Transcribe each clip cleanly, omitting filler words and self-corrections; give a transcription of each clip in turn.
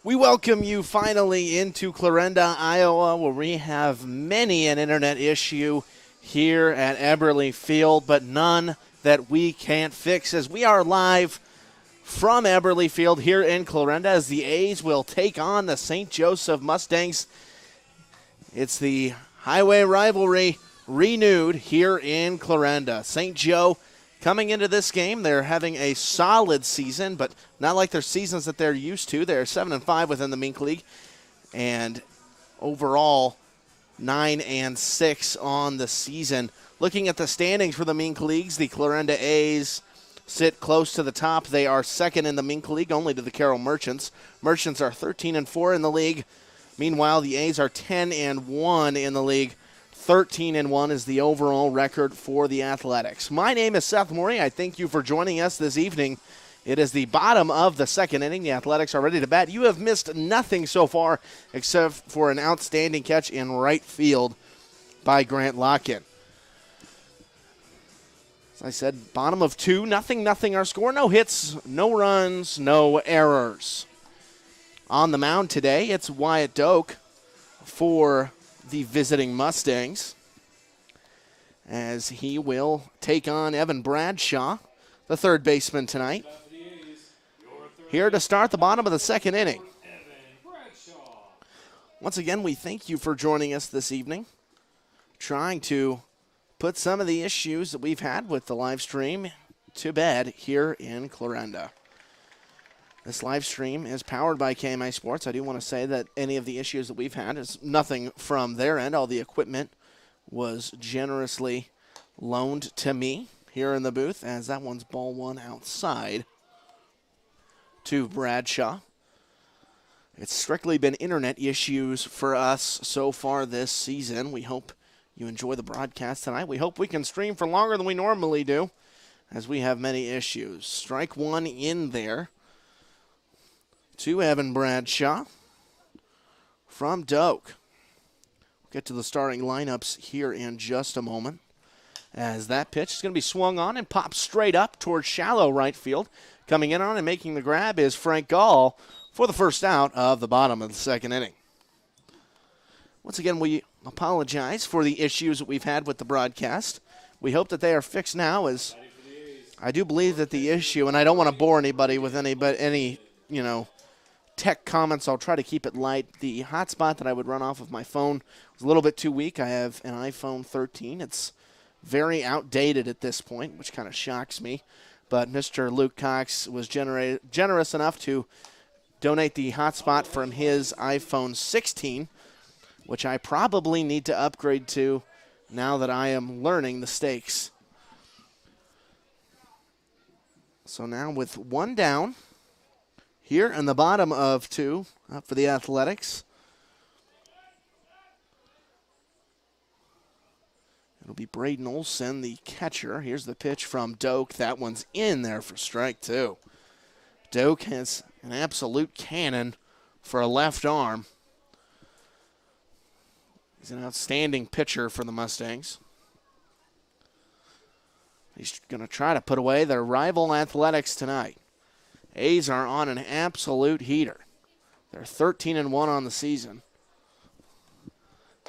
We welcome you finally into Clarinda, Iowa, where we have many an internet issue here at Eberly Field, but none that we can't fix, as we are live from Eberly Field here in Clarinda as the A's will take on the St. Joseph Mustangs. It's the highway rivalry renewed here in Clarinda. St. Joe coming into this game, they're having a solid season, but not like their seasons that they're used to. They're 7-5 within the Mink League, and overall 9-6 on the season. Looking at the standings for the Mink Leagues, the Clarinda A's sit close to the top. They are second in the Mink League, only to the Carroll Merchants. Merchants are 13-4 in the league. Meanwhile, the A's are 10-1 in the league. 13-1 is the overall record for the Athletics. My name is Seth Morey. I thank you for joining us this evening. It is the bottom of the second inning. The Athletics are ready to bat. You have missed nothing so far except for an outstanding catch in right field by Grant Locken. As I said, bottom of two, nothing our score. No hits, no runs, no errors. On the mound today, it's Wyatt Doak for the visiting Mustangs, as he will take on Evan Bradshaw, the third baseman tonight. Here to start the bottom of the second inning. Once again, we thank you for joining us this evening, trying to put some of the issues that we've had with the live stream to bed here in Clarinda. This live stream is powered by KMI Sports. I do want to say that any of the issues that we've had is nothing from their end. All the equipment was generously loaned to me here in the booth, as that one's ball one outside to Bradshaw. It's strictly been internet issues for us so far this season. We hope you enjoy the broadcast tonight. We hope we can stream for longer than we normally do, as we have many issues. Strike one in there to Evan Bradshaw from Doak. We'll get to the starting lineups here in just a moment, as that pitch is going to be swung on and popped straight up towards shallow right field. Coming in on and making the grab is Frank Gall for the first out of the bottom of the second inning. Once again, we apologize for the issues that we've had with the broadcast. We hope that they are fixed now, as I do believe that the issue, and I don't want to bore anybody with any tech comments. I'll try to keep it light. The hotspot that I would run off of my phone was a little bit too weak. I have an iPhone 13. It's very outdated at this point, which kind of shocks me. But Mr. Luke Cox was generous enough to donate the hotspot from his iPhone 16, which I probably need to upgrade to now that I am learning the stakes. So now with one down, here in the bottom of two for the Athletics, it'll be Braden Olson, the catcher. Here's the pitch from Doak. That one's in there for strike two. Doak has an absolute cannon for a left arm. He's an outstanding pitcher for the Mustangs. He's going to try to put away their rival Athletics tonight. A's are on an absolute heater. They're 13-1 on the season.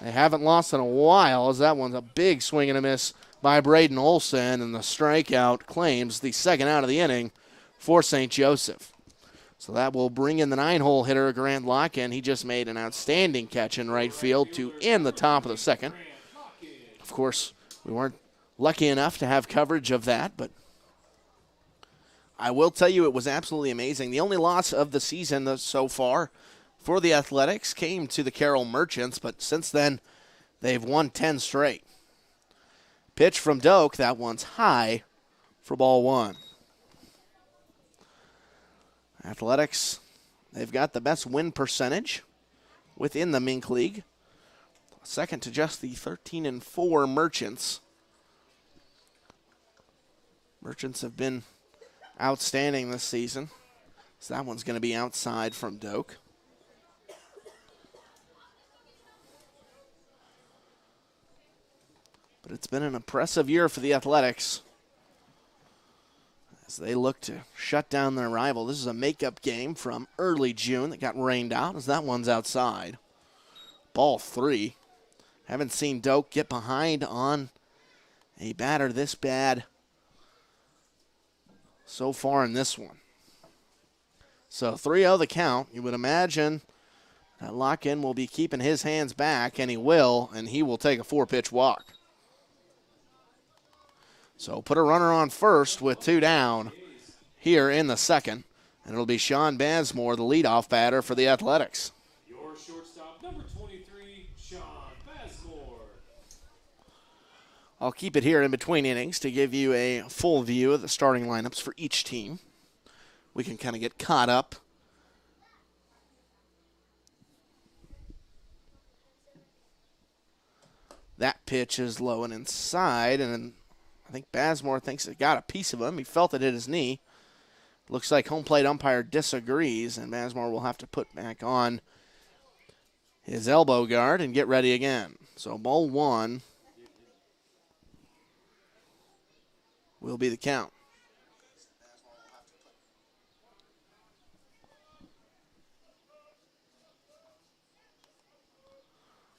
They haven't lost in a while, as that one's a big swing and a miss by Braden Olson, and the strikeout claims the second out of the inning for St. Joseph. So that will bring in the 9-hole hitter, Grant Locken. He just made an outstanding catch in right field to end the top of the second. Of course, we weren't lucky enough to have coverage of that, but I will tell you it was absolutely amazing. The only loss of the season so far for the Athletics came to the Carroll Merchants, but since then they've won 10 straight. Pitch from Doak, that one's high for ball one. Athletics, they've got the best win percentage within the Mink League, second to just the 13-4 Merchants. Merchants have been outstanding this season. So that one's going to be outside from Doak. But it's been an impressive year for the Athletics. as they look to shut down their rival. This is a makeup game from early June that got rained out as that one's outside. Ball 3. Haven't seen Doak get behind on a batter this bad so far in this one. So 3-0 the count. You would imagine that Lock-In will be keeping his hands back, and he will take a 4-pitch walk. So put a runner on first with 2 down here in the second, and it'll be Sean Bazemore, the leadoff batter for the Athletics. Your shortstop, number 23, Sean Bazemore. I'll keep it here in between innings to give you a full view of the starting lineups for each team. We can kind of get caught up. That pitch is low and inside, and I think Bazemore thinks it got a piece of him. He felt it hit his knee. Looks like home plate umpire disagrees, and Bazemore will have to put back on his elbow guard and get ready again. So ball 1 will be the count.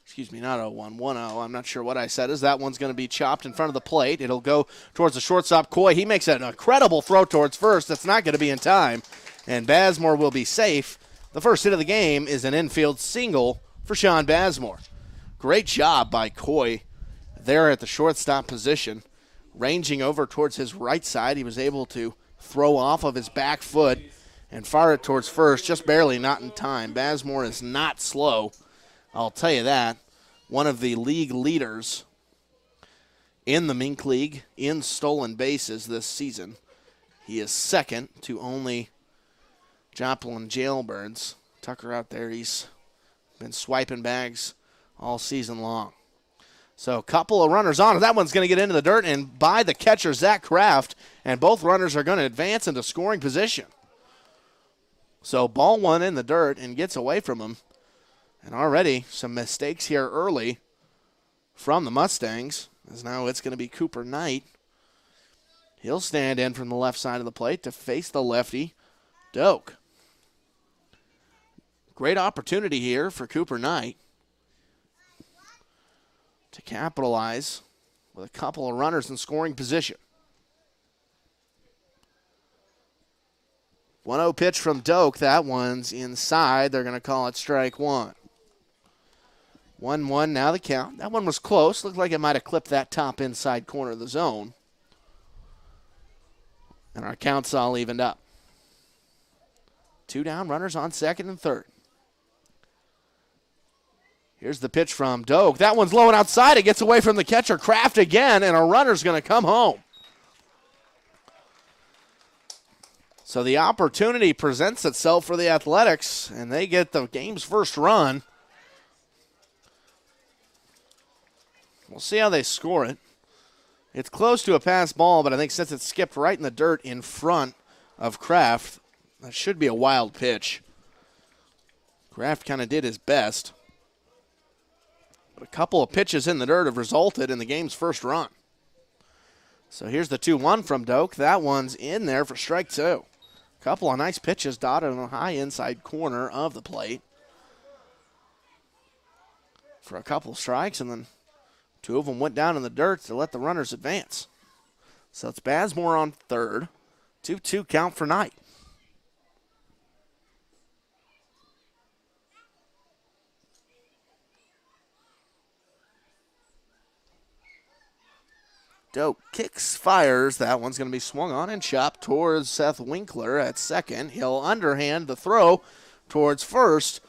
Excuse me, not 0-1, 1-0. I'm not sure what I said. Is that one's going to be chopped in front of the plate. It'll go towards the shortstop, Coy. He makes an incredible throw towards first. That's not going to be in time, and Bazemore will be safe. The first hit of the game is an infield single for Sean Bazemore. Great job by Coy there at the shortstop position. Ranging over towards his right side, he was able to throw off of his back foot and fire it towards first, just barely not in time. Bazemore is not slow, I'll tell you that. One of the league leaders in the Mink League in stolen bases this season. He is second to only Joplin Jailbirds. Tucker out there, he's been swiping bags all season long. So a couple of runners on. That one's going to get into the dirt and by the catcher, Zach Kraft, and both runners are going to advance into scoring position. So ball 1 in the dirt and gets away from him. And already some mistakes here early from the Mustangs, as now it's going to be Cooper Knight. He'll stand in from the left side of the plate to face the lefty, Doak. Great opportunity here for Cooper Knight to capitalize with a couple of runners in scoring position. 1-0 pitch from Doak. That one's inside. They're going to call it strike 1. 1-1 now the count. That one was close. Looked like it might have clipped that top inside corner of the zone. And our count's all evened up. 2 down, runners on second and third. Here's the pitch from Doak. That one's low and outside. It gets away from the catcher, Kraft again, and a runner's going to come home. So the opportunity presents itself for the Athletics, and they get the game's first run. We'll see how they score it. It's close to a pass ball, but I think since it skipped right in the dirt in front of Kraft, that should be a wild pitch. Kraft kind of did his best. But a couple of pitches in the dirt have resulted in the game's first run. So here's the 2-1 from Doak. That one's in there for strike 2. A couple of nice pitches dotted on the high inside corner of the plate for a couple of strikes, and then 2 of them went down in the dirt to let the runners advance. So it's Bazemore on third. 2-2 count for Knight. Doak kicks, fires. That one's going to be swung on and chopped towards Seth Winkler at second. He'll underhand the throw towards first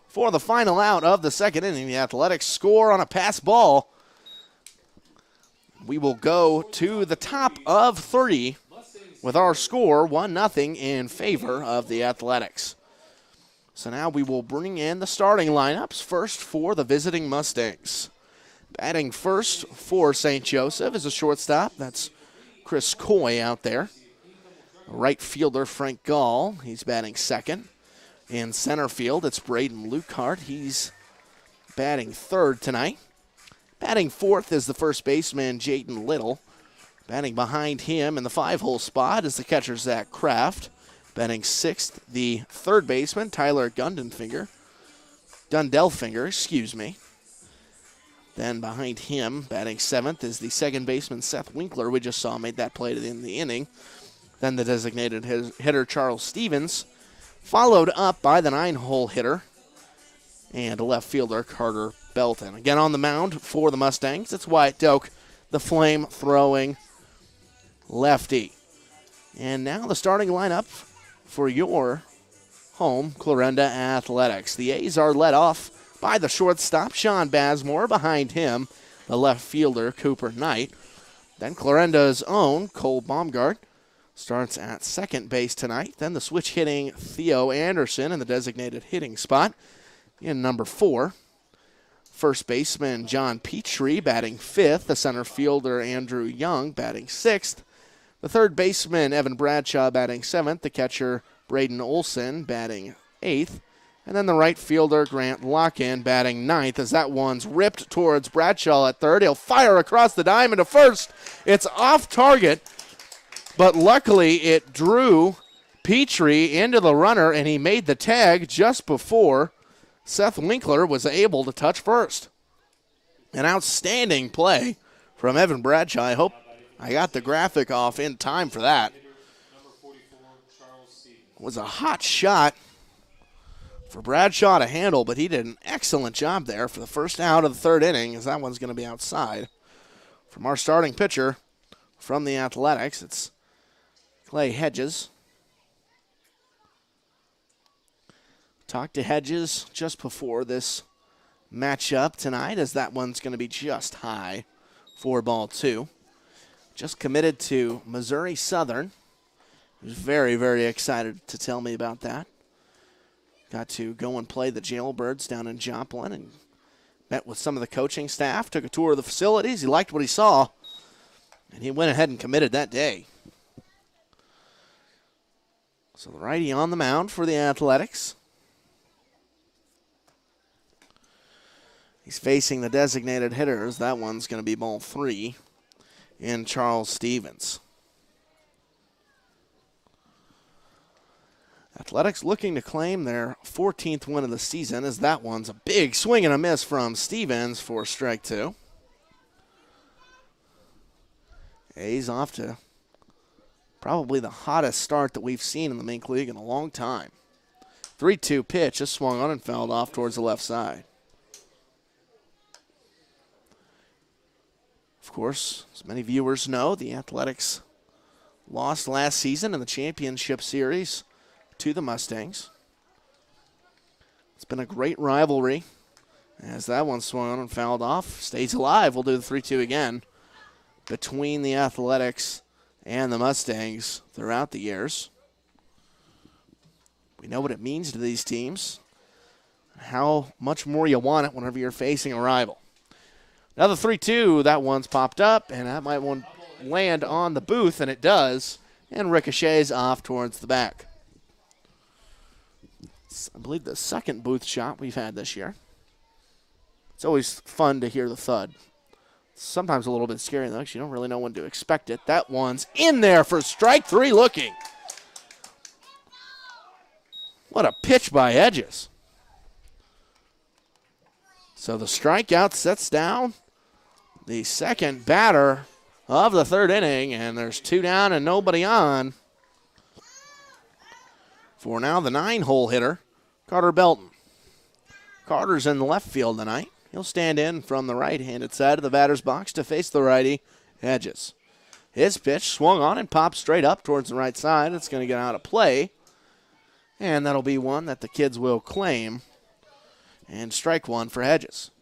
for the final out of the second inning. The Athletics score on a pass ball. We will go to the top of 3 with our score 1-0 in favor of the Athletics. So now we will bring in the starting lineups. First for the visiting Mustangs. Batting first for St. Joseph is a shortstop. That's Chris Coy out there. Right fielder Frank Gall. He's batting second. In center field, it's Braden Lukehart. He's batting third tonight. Batting fourth is the first baseman, Jaden Little. Batting behind him in the 5-hole spot is the catcher, Zach Kraft. Batting 6th, the third baseman, Tyler Gundelfinger. Then behind him, batting 7th, is the second baseman, Seth Winkler. We just saw made that play in the inning. Then the designated hitter, Charles Stevens, followed up by the 9-hole hitter and left fielder, Carter Belton. Again on the mound for the Mustangs, it's Wyatt Doak, the flame-throwing lefty. And now the starting lineup for your home Clarinda Athletics. The A's are led off by the shortstop, Sean Bazemore. Behind him, the left fielder, Cooper Knight. Then Clarinda's own Cole Baumgart starts at second base tonight. Then the switch hitting Theo Anderson in the designated hitting spot in number 4. First baseman John Petrie batting 5th. The center fielder Andrew Young batting 6th. The third baseman Evan Bradshaw batting 7th. The catcher Braden Olson batting 8th. And then the right fielder Grant Locken batting 9th as that one's ripped towards Bradshaw at third. He'll fire across the diamond to first. It's off target, but luckily it drew Petrie into the runner, and he made the tag just before Seth Winkler was able to touch first. An outstanding play from Evan Bradshaw. I hope I got the graphic off in time for that. It was a hot shot for Bradshaw to handle, but he did an excellent job there for the first out of the third inning, as that one's going to be outside. From our starting pitcher from the Athletics, it's Clay Hedges. Talked to Hedges just before this matchup tonight, as that one's going to be just high for ball 2. Just committed to Missouri Southern. He was very, very excited to tell me about that. Got to go and play the Jailbirds down in Joplin and met with some of the coaching staff, took a tour of the facilities. He liked what he saw, and he went ahead and committed that day. So the righty on the mound for the Athletics. He's facing the designated hitters. That one's going to be ball 3 in Charles Stevens. Athletics looking to claim their 14th win of the season, as that one's a big swing and a miss from Stevens for strike 2. A's off to probably the hottest start that we've seen in the Mink League in a long time. 3-2 pitch just swung on and fouled off towards the left side. Of course, as many viewers know, the Athletics lost last season in the championship series to the Mustangs. It's been a great rivalry, as that one swung on and fouled off. Stays alive. We'll do the 3-2 again between the Athletics and the Mustangs throughout the years. We know what it means to these teams, how much more you want it whenever you're facing a rival. Another 3-2, that one's popped up, and that might land on the booth, and it does, and ricochets off towards the back. It's, I believe, the second booth shot we've had this year. It's always fun to hear the thud. It's sometimes a little bit scary, though, because you don't really know when to expect it. That one's in there for strike 3 looking. What a pitch by Hedges. So the strikeout sets down the second batter of the third inning, and there's 2 down and nobody on. For now, the 9-hole hitter, Carter Belton. Carter's in the left field tonight. He'll stand in from the right-handed side of the batter's box to face the righty, Hedges. His pitch swung on and popped straight up towards the right side. It's going to get out of play, and that'll be one that the kids will claim. And strike 1 for Hedges.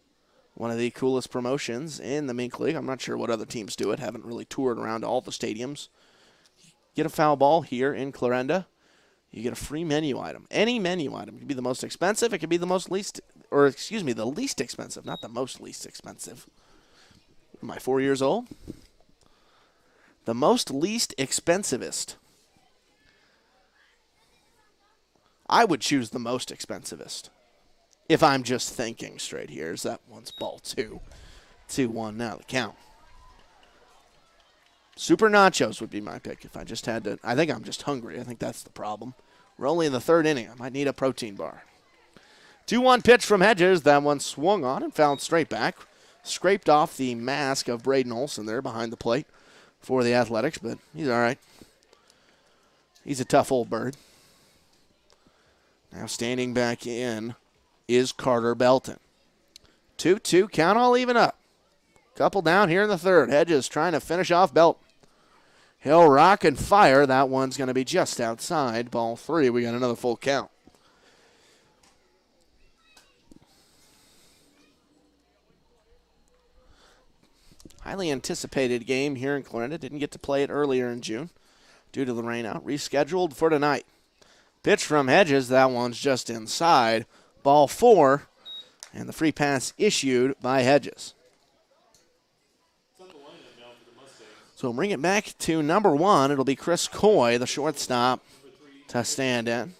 One of the coolest promotions in the Mink League. I'm not sure what other teams do it. Haven't really toured around all the stadiums. Get a foul ball here in Clarinda, you get a free menu item. Any menu item. It could be the most expensive. It could be the the least expensive, not the most least expensive. Am I 4 years old? The most least expensivest. I would choose the most expensivest. If I'm just thinking straight here, as that one's ball 2. 2-1 now the count. Super Nachos would be my pick if I just had to. I think I'm just hungry. I think that's the problem. We're only in the third inning. I might need a protein bar. 2-1 pitch from Hedges. That one swung on and fouled straight back. Scraped off the mask of Braden Olson there behind the plate for the Athletics, but he's all right. He's a tough old bird. Now standing back in is Carter Belton. 2-2, count all even up. Couple down here in the third. Hedges trying to finish off Belton. He'll rock and fire. That one's going to be just outside. Ball 3. We got another full count. Highly anticipated game here in Clarinda. Didn't get to play it earlier in June due to the rain out. Rescheduled for tonight. Pitch from Hedges. That one's just inside. Ball 4. And the free pass issued by Hedges. So bring it back to number 1. It'll be Chris Coy, the shortstop, to stand in.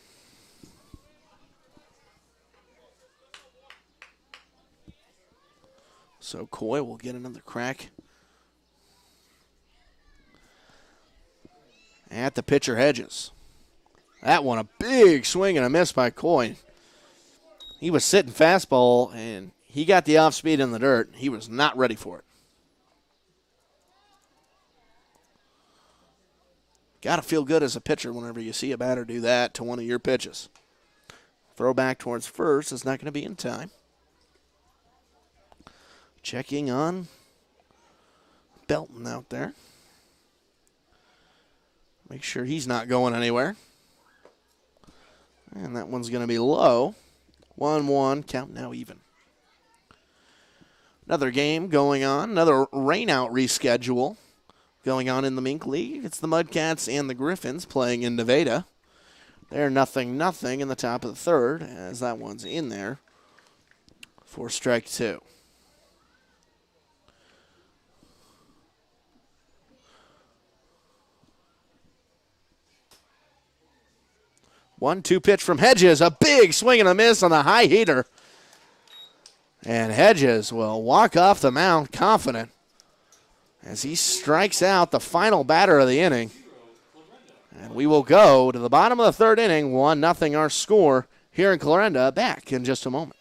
So Coy will get another crack at the pitcher Hedges. That one, a big swing and a miss by Coy. He was sitting fastball, and he got the off speed in the dirt. He was not ready for it. Got to feel good as a pitcher whenever you see a batter do that to one of your pitches. Throw back towards first is not going to be in time. Checking on Belton out there. Make sure he's not going anywhere. And that one's going to be low. 1-1, count now even. Another game going on, another rainout reschedule going on in the Mink League. It's the Mudcats and the Griffins playing in Nevada. They're 0-0 in the top of the third as that one's in there for strike 2. One-two pitch from Hedges. A big swing and a miss on the high heater. And Hedges will walk off the mound confident as he strikes out the final batter of the inning. And we will go to the bottom of the third inning. 1-0 our score here in Clarinda. Back in just a moment.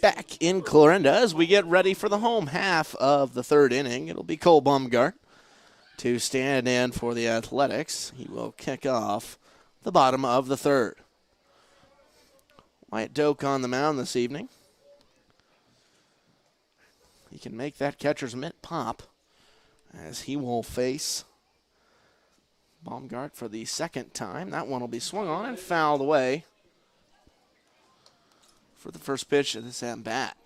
Back in Clarinda as we get ready for the home half of the third inning. It'll be Cole Bumgart to stand in for the Athletics. He will kick off the bottom of the third. Wyatt Doak on the mound this evening. he can make that catcher's mitt pop as he will face Baumgart for the second time. That one will be swung on and fouled away for the first pitch of this at-bat.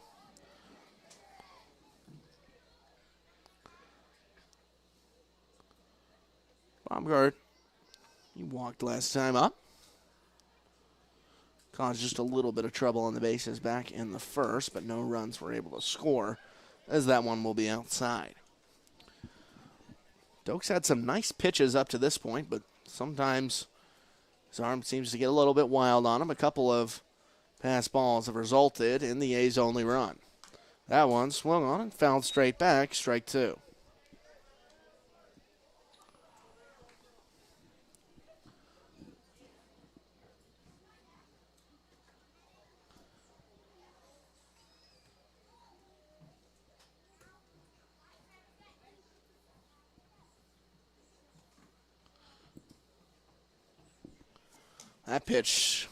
Baumgart, he walked last time up. Caused just a little bit of trouble on the bases back in the first, but no runs were able to score, as that one will be outside. Doak's had some nice pitches up to this point, but sometimes his arm seems to get a little bit wild on him. A couple of pass balls have resulted in the A's only run. That one swung on and fouled straight back, strike two. That pitch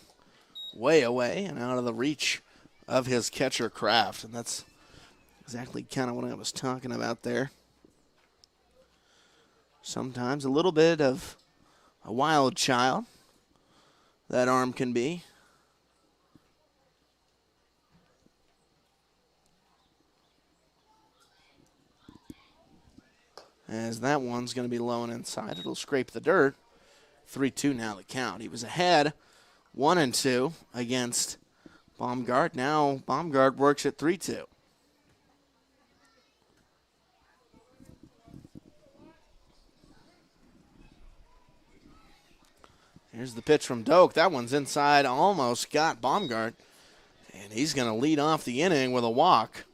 way away and out of the reach of his catcher, Kraft. And that's exactly kind of what I was talking about there. Sometimes a little bit of a wild child, that arm can be. As that one's going to be low and inside. It'll scrape the dirt. 3-2 now the count. He was ahead 1-2 against Baumgart. Now Baumgart works at 3-2. Here's the pitch from Doak. That one's inside, almost got Baumgart. And he's going to lead off the inning with a walk.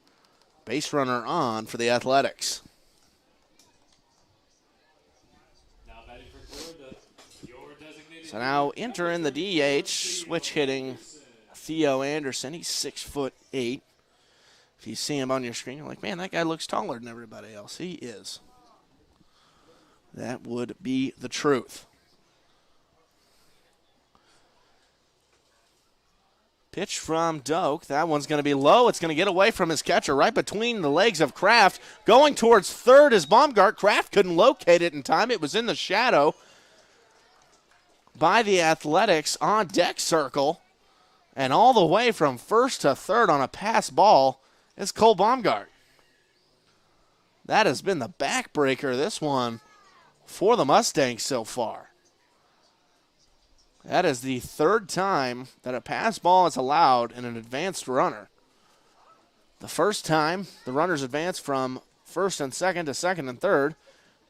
Base runner on for the Athletics. So now enter in the DH, switch hitting Theo Anderson. He's 6'8". If you see him on your screen, you're like, man, that guy looks taller than everybody else. He is. That would be the truth. Pitch from Doak. That one's going to be low. It's going to get away from his catcher right between the legs of Kraft. Going towards third is Baumgart. Kraft couldn't locate it in time. It was in the shadow by the Athletics on deck circle. And all the way from first to third on a pass ball is Cole Baumgart. That has been the backbreaker, this one, for the Mustangs so far. That is the third time that a pass ball is allowed in an advanced runner. The first time, the runners advanced from first and second to second and third.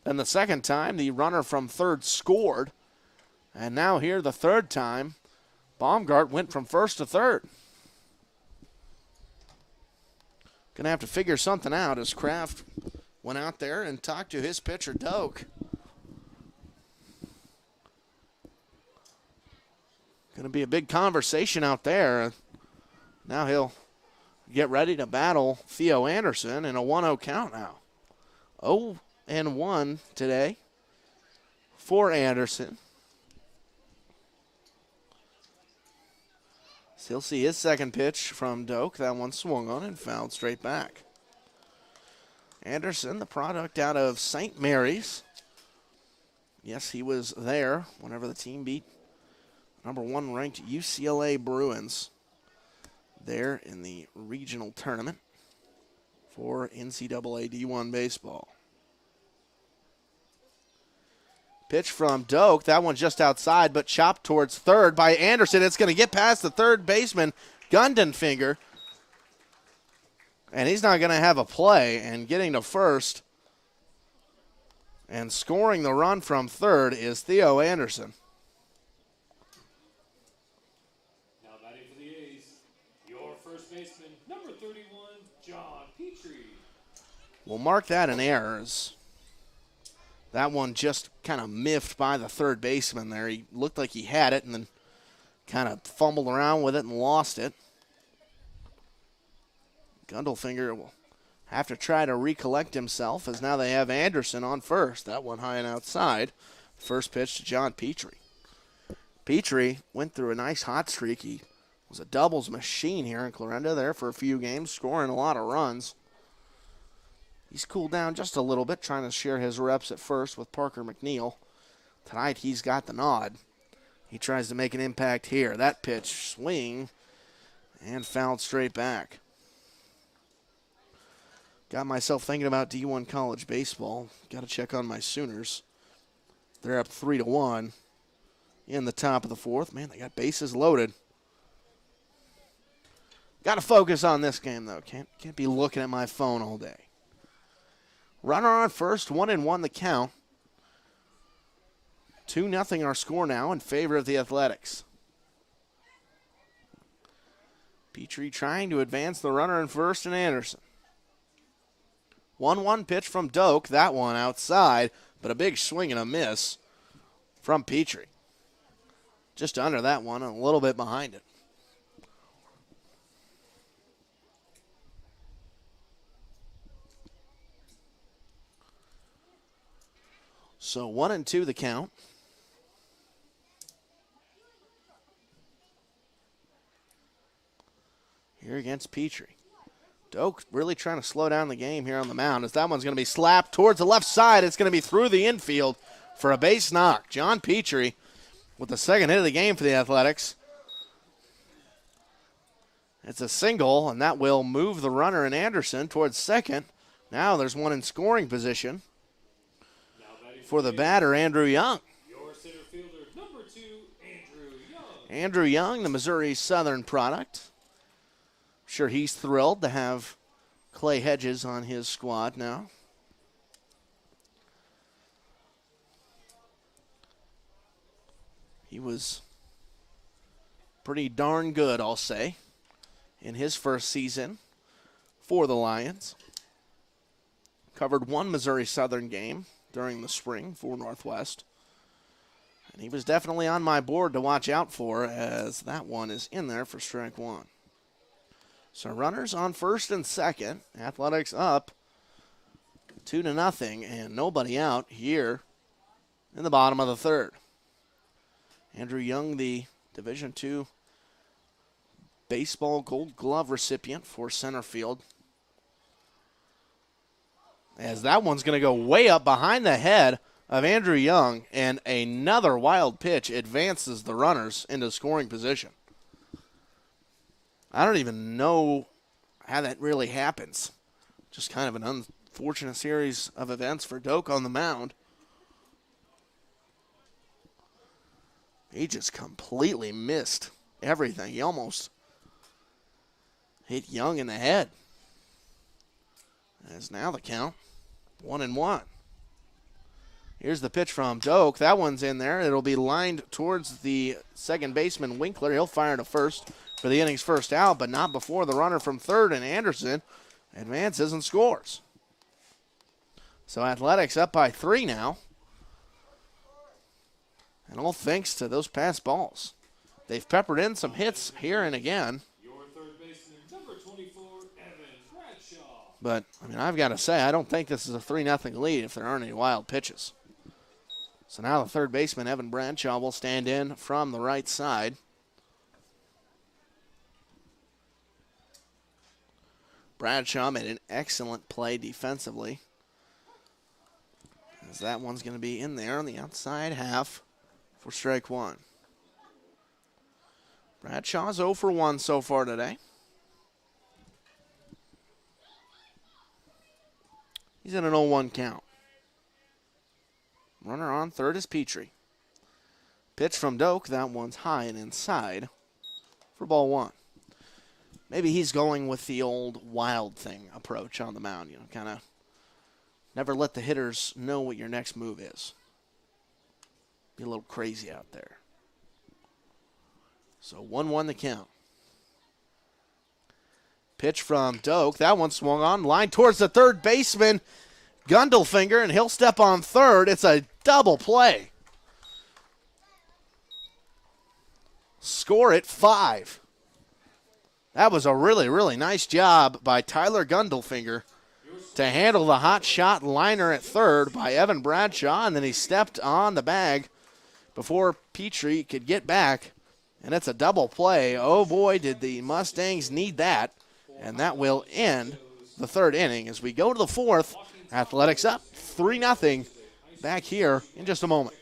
Then the second time, the runner from third scored. And now here, the third time, Baumgart went from first to third. Going to have to figure something out as Kraft went out there and talked to his pitcher, Doak. Going to be a big conversation out there. Now he'll get ready to battle Theo Anderson in a 1-0 count now. 0-1 today for Anderson. So he'll see his second pitch from Doak. That one swung on and fouled straight back. Anderson, the product out of St. Mary's. Yes, he was there whenever the team beat number 1 ranked UCLA Bruins there in the regional tournament for NCAA D1 baseball. Pitch from Doak. That one just outside, but chopped towards third by Anderson. It's going to get past the third baseman, Gundenfinger. And he's not going to have a play. And getting to first and scoring the run from third is Theo Anderson. Now batting for the A's, your first baseman, number 31, John Petrie. We'll mark that an error. That one just kind of miffed by the third baseman there. He looked like he had it and then kind of fumbled around with it and lost it. Gundelfinger will have to try to recollect himself as now they have Anderson on first. That one high and outside. First pitch to John Petrie. Petrie went through a nice hot streak. He was a doubles machine here in Clarinda there for a few games, scoring a lot of runs. He's cooled down just a little bit, trying to share his reps at first with Parker McNeil. Tonight he's got the nod. He tries to make an impact here. That pitch, swing, and fouled straight back. Got myself thinking about D1 college baseball. Got to check on my Sooners. They're up 3-1 in the top of the fourth. Man, they got bases loaded. Got to focus on this game, though. Can't be looking at my phone all day. Runner on first, 1-1 the count. 2-0 our score now in favor of the Athletics. Petrie trying to advance the runner in first and Anderson. 1-1 pitch from Doak. That one outside, but a big swing and a miss from Petrie. Just under that one and a little bit behind it. So 1-2 the count. Here against Petrie. Doak really trying to slow down the game here on the mound as that one's going to be slapped towards the left side. It's going to be through the infield for a base knock. John Petrie with the second hit of the game for the Athletics. It's a single, and that will move the runner in Anderson towards second. Now there's one in scoring position for the batter, Andrew Young. Your center fielder, number 2, Andrew Young. Andrew Young, the Missouri Southern product. Sure, he's thrilled to have Clay Hedges on his squad now. He was pretty darn good, I'll say, in his first season for the Lions. Covered one Missouri Southern game during the spring for Northwest. And he was definitely on my board to watch out for, as that one is in there for strike one. So runners on first and second. Athletics up 2-0, and nobody out here in the bottom of the third. Andrew Young, the Division II baseball Gold Glove recipient for center field. As that one's going to go way up behind the head of Andrew Young, and another wild pitch advances the runners into scoring position. I don't even know how that really happens. Just kind of an unfortunate series of events for Doak on the mound. He just completely missed everything. He almost hit Young in the head. As now the count, 1-1. Here's the pitch from Doak. That one's in there. It'll be lined towards the second baseman, Winkler. He'll fire to first for the inning's first out, but not before the runner from third, and Anderson advances and scores. So Athletics up by 3 now. And all thanks to those pass balls. They've peppered in some hits here and again. Your third baseman, number 24, Evan Bradshaw. But, I mean, I've got to say, I don't think this is a 3-0 lead if there aren't any wild pitches. So now the third baseman, Evan Bradshaw, will stand in from the right side. Bradshaw made an excellent play defensively, as that one's going to be in there on the outside half for strike one. Bradshaw's 0 for 1 so far today. He's in an 0-1 count. Runner on third is Petrie. Pitch from Doak, that one's high and inside for ball one. Maybe he's going with the old wild thing approach on the mound, you know, kind of never let the hitters know what your next move is. Be a little crazy out there. So 1-1 the count. Pitch from Doak. That one swung on. Line towards the third baseman, Gundelfinger, and he'll step on third. It's a double play. Score at 5. That was a really, really nice job by Tyler Gundelfinger to handle the hot shot liner at third by Evan Bradshaw, and then he stepped on the bag before Petrie could get back, and it's a double play. Oh, boy, did the Mustangs need that, and that will end the third inning as we go to the fourth. Athletics up 3-0 back here in just a moment.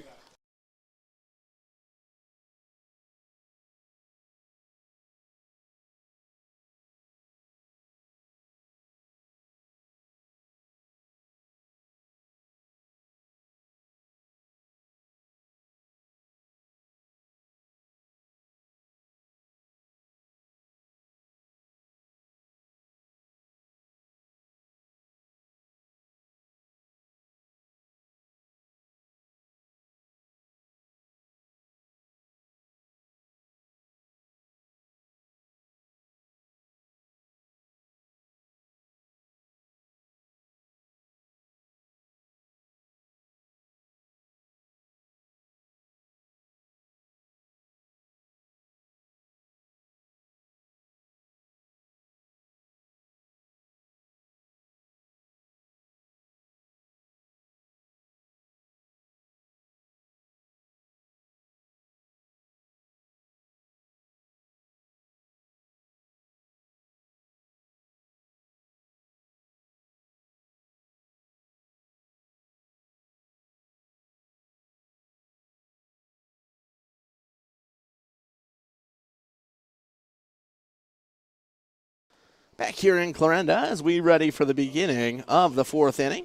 Back here in Clarinda as we ready for the beginning of the fourth inning.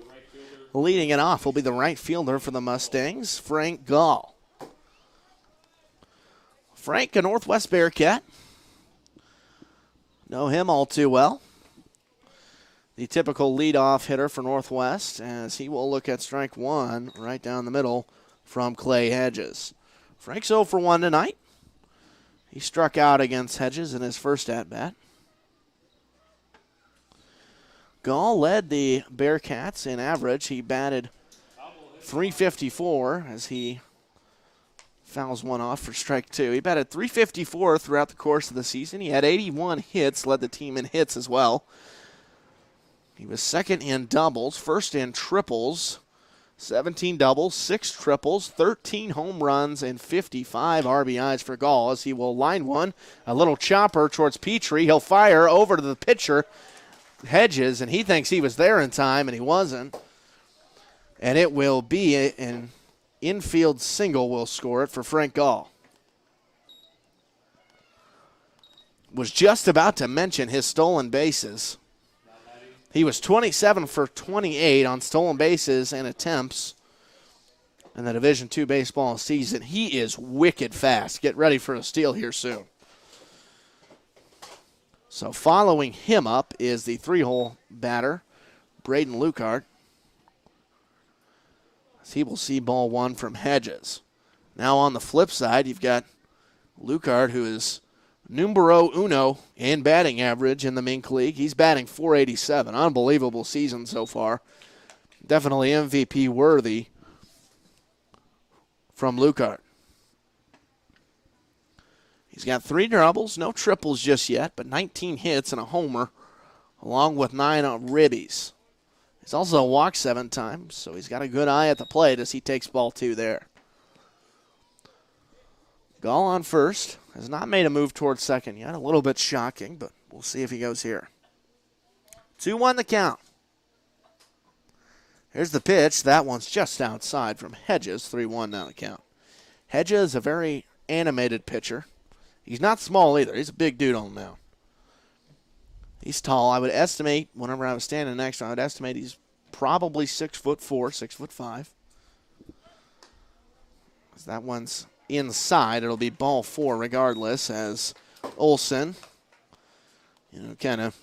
Leading it off will be the right fielder for the Mustangs, Frank Gall. Frank, a Northwest Bearcat. Know him all too well. The typical leadoff hitter for Northwest as he will look at strike one right down the middle from Clay Hedges. Frank's 0 for 1 tonight. He struck out against Hedges in his first at-bat. Gall led the Bearcats in average. He batted .354 as he fouls one off for strike two. He batted .354 throughout the course of the season. He had 81 hits, led the team in hits as well. He was second in doubles, first in triples, 17 doubles, 6 triples, 13 home runs, and 55 RBIs for Gall as he will line one. A little chopper towards Petrie. He'll fire over to the pitcher, Hedges, and he thinks he was there in time, and he wasn't. And it will be an infield single will score it for Frank Gall. Was just about to mention his stolen bases. He was 27 for 28 on stolen bases and attempts in the Division II baseball season. He is wicked fast. Get ready for a steal here soon. So following him up is the three-hole batter, Braden Lucart. He will see ball one from Hedges. Now on the flip side, you've got Lucart, who is numero uno in batting average in the Mink League. He's batting .487. Unbelievable season so far. Definitely MVP worthy from Lucart. He's got 3 doubles, no triples just yet, but 19 hits and a homer, along with 9 ribbies. He's also walked 7 times, so he's got a good eye at the plate as he takes ball 2 there. Gall on first. Has not made a move towards second yet. A little bit shocking, but we'll see if he goes here. 2-1 the count. Here's the pitch. That one's just outside from Hedges. 3-1 now the count. Hedges, a very animated pitcher. He's not small either. He's a big dude on the mound. He's tall. I would estimate, whenever I was standing next to him, I would estimate he's probably 6'4", 6'5". That one's inside. It'll be ball 4 regardless as Olsen, kind of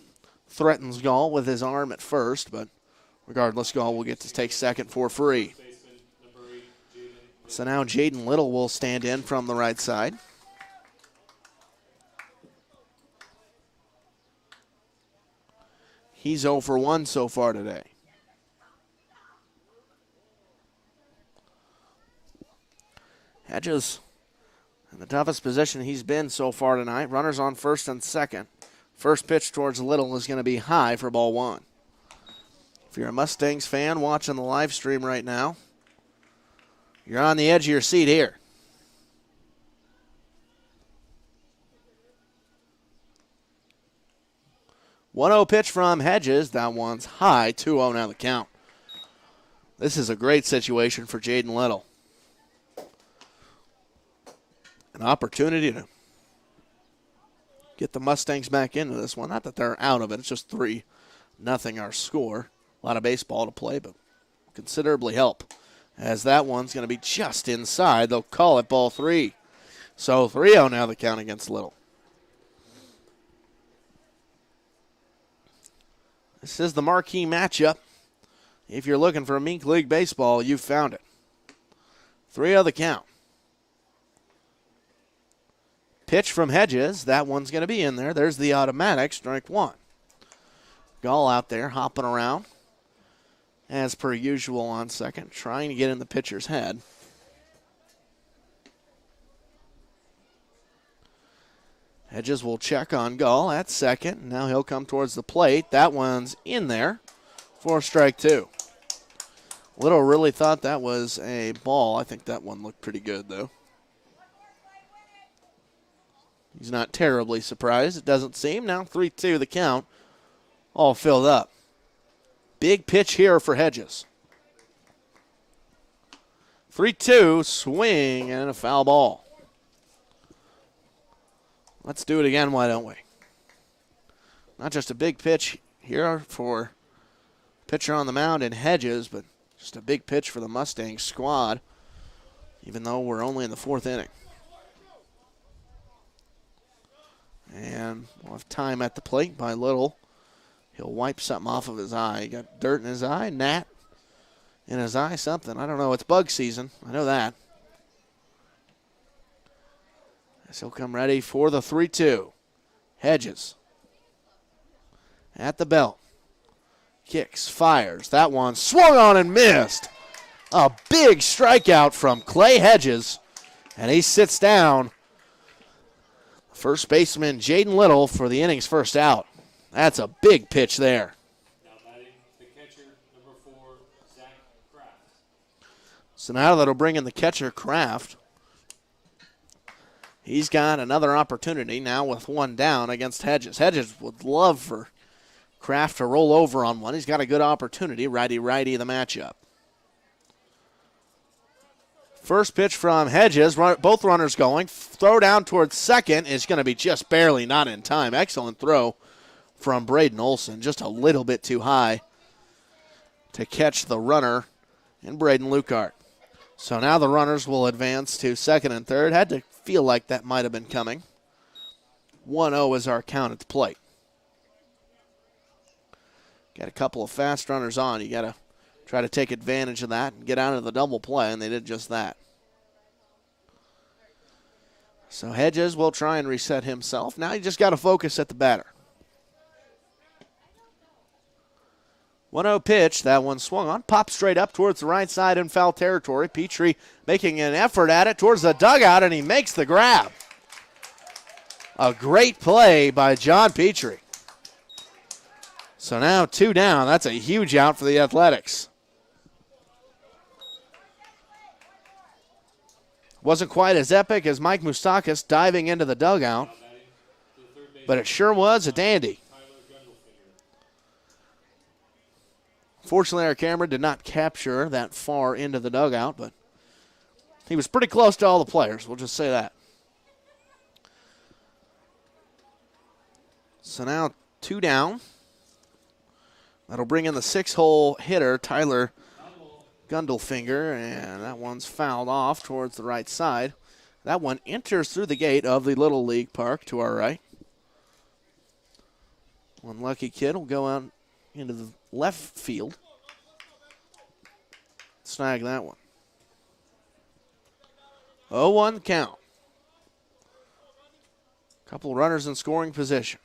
threatens Gall with his arm at first, but regardless, Gall will get to take second for free. So now Jaden Little will stand in from the right side. He's 0 for 1 so far today. Hedges in the toughest position he's been so far tonight. Runners on first and second. First pitch towards Little is going to be high for ball 1. If you're a Mustangs fan watching the live stream right now, you're on the edge of your seat here. 1-0 pitch from Hedges. That one's high. 2-0 now the count. This is a great situation for Jaden Little. An opportunity to get the Mustangs back into this one. Not that they're out of it. It's just 3-0 our score. A lot of baseball to play, but considerably help. As that one's going to be just inside. They'll call it ball 3. So 3-0 now the count against Little. This is the marquee matchup. If you're looking for a Mink League baseball, you've found it. 3-0 the count. Pitch from Hedges. That one's going to be in there. There's the automatic, strike 1. Gall out there hopping around, as per usual on second, trying to get in the pitcher's head. Hedges will check on Gall at second. Now he'll come towards the plate. That one's in there for strike 2. Little really thought that was a ball. I think that one looked pretty good, though. He's not terribly surprised, it doesn't seem. Now 3-2 the count, all filled up. Big pitch here for Hedges. 3-2, swing, and a foul ball. Let's do it again, why don't we? Not just a big pitch here for pitcher on the mound in Hedges, but just a big pitch for the Mustangs squad, even though we're only in the 4th inning. And we'll have time at the plate by Little. He'll wipe something off of his eye. He got dirt in his eye, gnat in his eye, something. I don't know. It's bug season. I know that. So he'll come ready for the 3-2. Hedges at the belt. Kicks, fires. That one swung on and missed. A big strikeout from Clay Hedges. And he sits down. First baseman Jaden Little for the inning's first out. That's a big pitch there. Now batting the catcher, number 4, Zach Kraft. So now that'll bring in the catcher, Kraft. He's got another opportunity now with one down against Hedges. Hedges would love for Kraft to roll over on one. He's got a good opportunity. Righty-righty the matchup. First pitch from Hedges, both runners going. Throw down towards second is going to be just barely not in time. Excellent throw from Braden Olson, just a little bit too high to catch the runner in Braden Lukart. So now the runners will advance to second and third. Had to feel like that might have been coming. 1-0 is our count at the plate. Got a couple of fast runners on. You got to try to take advantage of that and get out of the double play, and they did just that. So Hedges will try and reset himself. Now you just got to focus at the batter. 1-0 pitch. That one swung on. Popped straight up towards the right side in foul territory. Petrie making an effort at it towards the dugout, and he makes the grab. A great play by John Petrie. So now 2 down. That's a huge out for the Athletics. Wasn't quite as epic as Mike Moustakis diving into the dugout, but it sure was a dandy. Fortunately, our camera did not capture that far into the dugout, but he was pretty close to all the players. We'll just say that. So now 2 down. That'll bring in the 6-hole hitter, Tyler Gundelfinger, and that one's fouled off towards the right side. That one enters through the gate of the Little League Park to our right. One lucky kid will go out into the left field. Snag that one. 0-1 count. Couple runners in scoring position.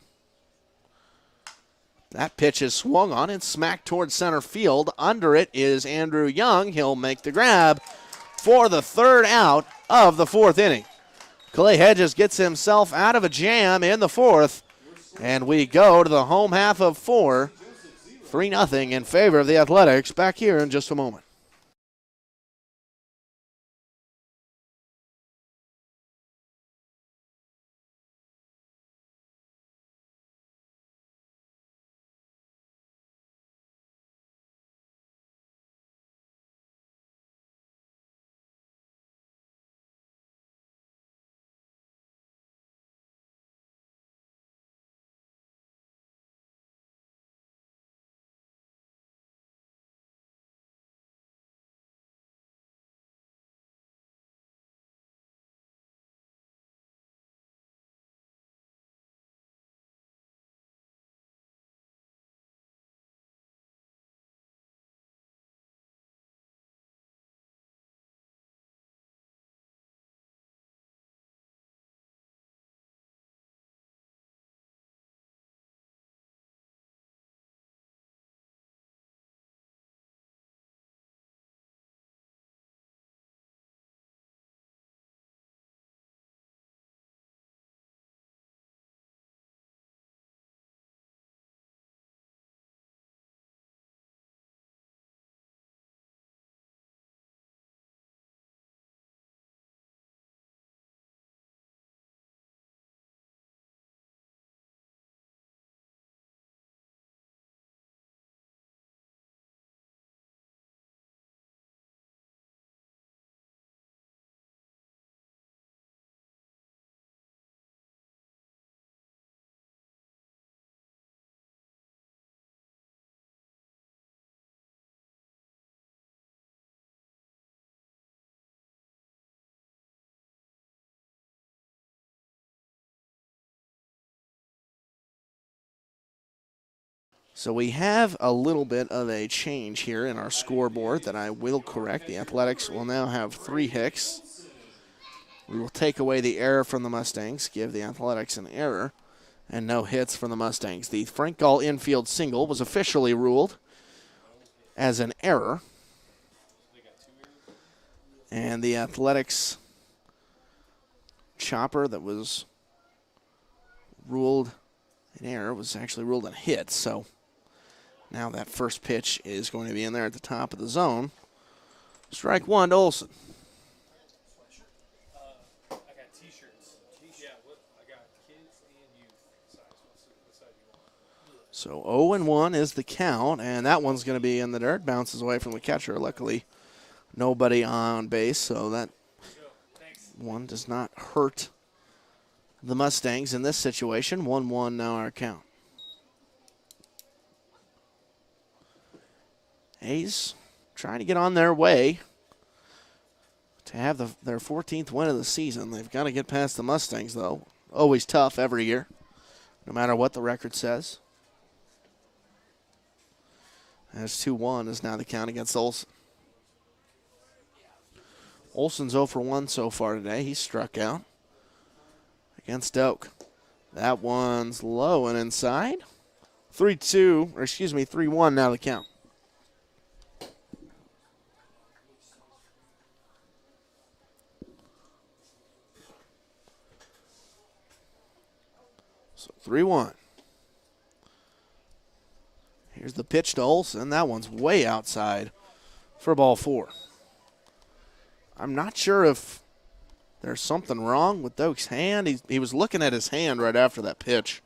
That pitch is swung on and smacked towards center field. Under it is Andrew Young. He'll make the grab for the 3rd out of the 4th inning. Clay Hedges gets himself out of a jam in the 4th, and we go to the home half of 4. 3-0 in favor of the Athletics. Back here in just a moment. So we have a little bit of a change here in our scoreboard that I will correct. The Athletics will now have 3 hits. We will take away the error from the Mustangs, give the Athletics an error, and no hits from the Mustangs. The Frank Gall infield single was officially ruled as an error. And the Athletics chopper that was ruled an error was actually ruled a hit. So now that first pitch is going to be in there at the top of the zone. Strike 1 to Olson. I got T-shirts. Yeah, I got kids and youth size. What size you want? So 0-1 is the count, and that one's going to be in the dirt. Bounces away from the catcher. Luckily, nobody on base, so that one does not hurt the Mustangs in this situation. 1-1 now our count. A's trying to get on their way to have their 14th win of the season. They've got to get past the Mustangs, though. Always tough every year, no matter what the record says. As 2-1 is now the count against Olson. Olson's 0 for 1 so far today. He struck out against Doak. That one's low and inside. 3-1 now the count. So 3-1. Here's the pitch to Olson. That one's way outside for ball 4. I'm not sure if there's something wrong with Doak's hand. He was looking at his hand right after that pitch.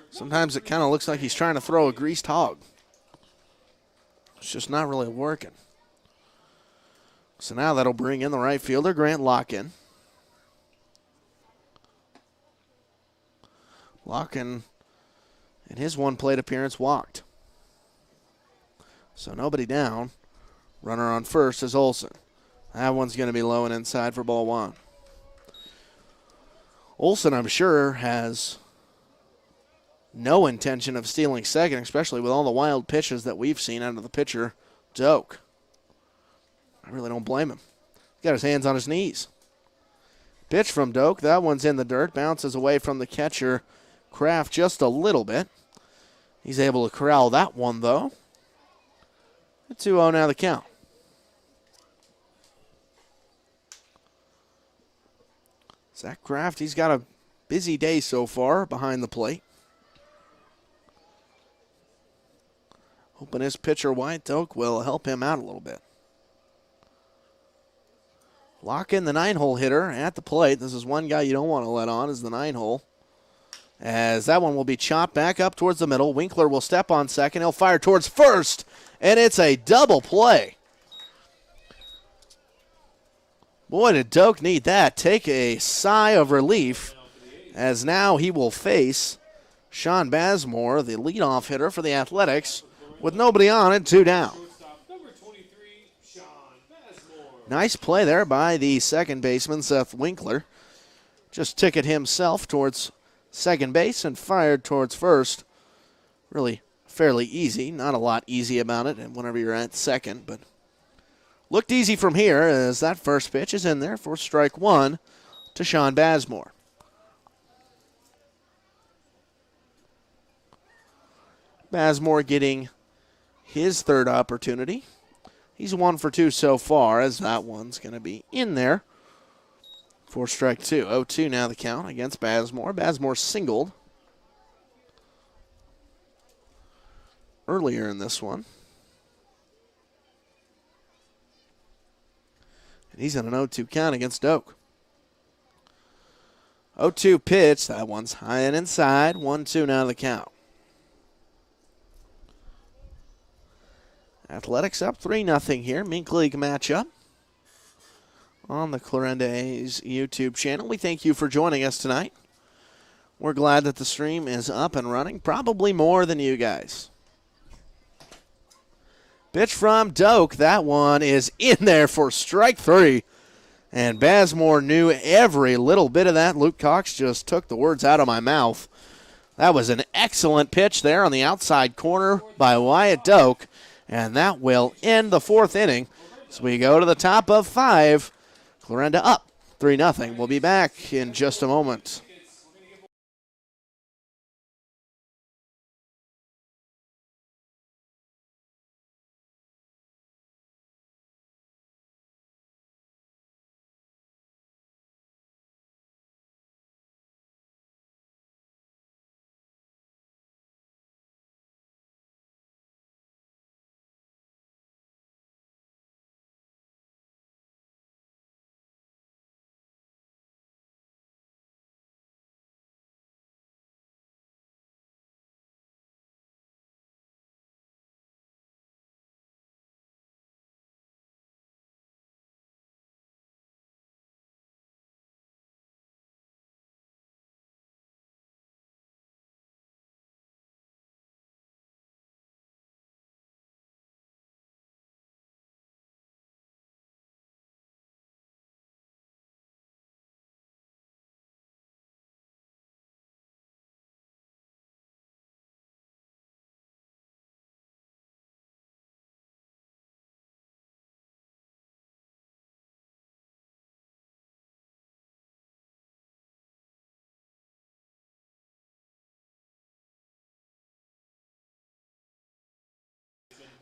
Sometimes it kind of looks like he's trying to throw a greased hog. It's just not really working. So now that'll bring in the right fielder, Grant Locken. Locken, in his one plate appearance, walked. So nobody down. Runner on first is Olson. That one's going to be low and inside for ball 1. Olson, I'm sure, has no intention of stealing second, especially with all the wild pitches that we've seen out of the pitcher, Doak. I really don't blame him. He's got his hands on his knees. Pitch from Doak. That one's in the dirt. Bounces away from the catcher, Kraft, just a little bit. He's able to corral that one, though. 2-0 now the count. Zach Kraft, he's got a busy day so far behind the plate. Hoping his pitcher, White Doak, will help him out a little bit. Lock in the 9-hole hitter at the plate. This is one guy you don't want to let on, is the 9-hole. As that one will be chopped back up towards the middle. Winkler will step on second. He'll fire towards first, and it's a double play. Boy, did Doak need that. Take a sigh of relief, as now he will face Sean Bazemore, the leadoff hitter for the Athletics, with nobody on it, 2 down. Nice play there by the second baseman, Seth Winkler. Just took it himself towards second base and fired towards first. Really fairly easy. Not a lot easy about it whenever you're at second, but looked easy from here as that first pitch is in there for strike 1 to Sean Bazemore. Bazemore getting his third opportunity. He's 1 for 2 so far, as that one's going to be in there for strike 2. 0-2 now the count against Bazemore. Bazemore singled earlier in this one. And he's on an 0-2 count against Doak. 0-2 pitch. That one's high and inside. 1-2 now the count. Athletics up 3-0 here. Mink League matchup on the Clarinda A's YouTube channel. We thank you for joining us tonight. We're glad that the stream is up and running, probably more than you guys. Pitch from Doak. That one is in there for strike 3. And Bazemore knew every little bit of that. Luke Cox just took the words out of my mouth. That was an excellent pitch there on the outside corner by Wyatt Doak, and that will end the fourth inning. So we go to the top of 5. Clarinda up 3-0. We'll be back in just a moment.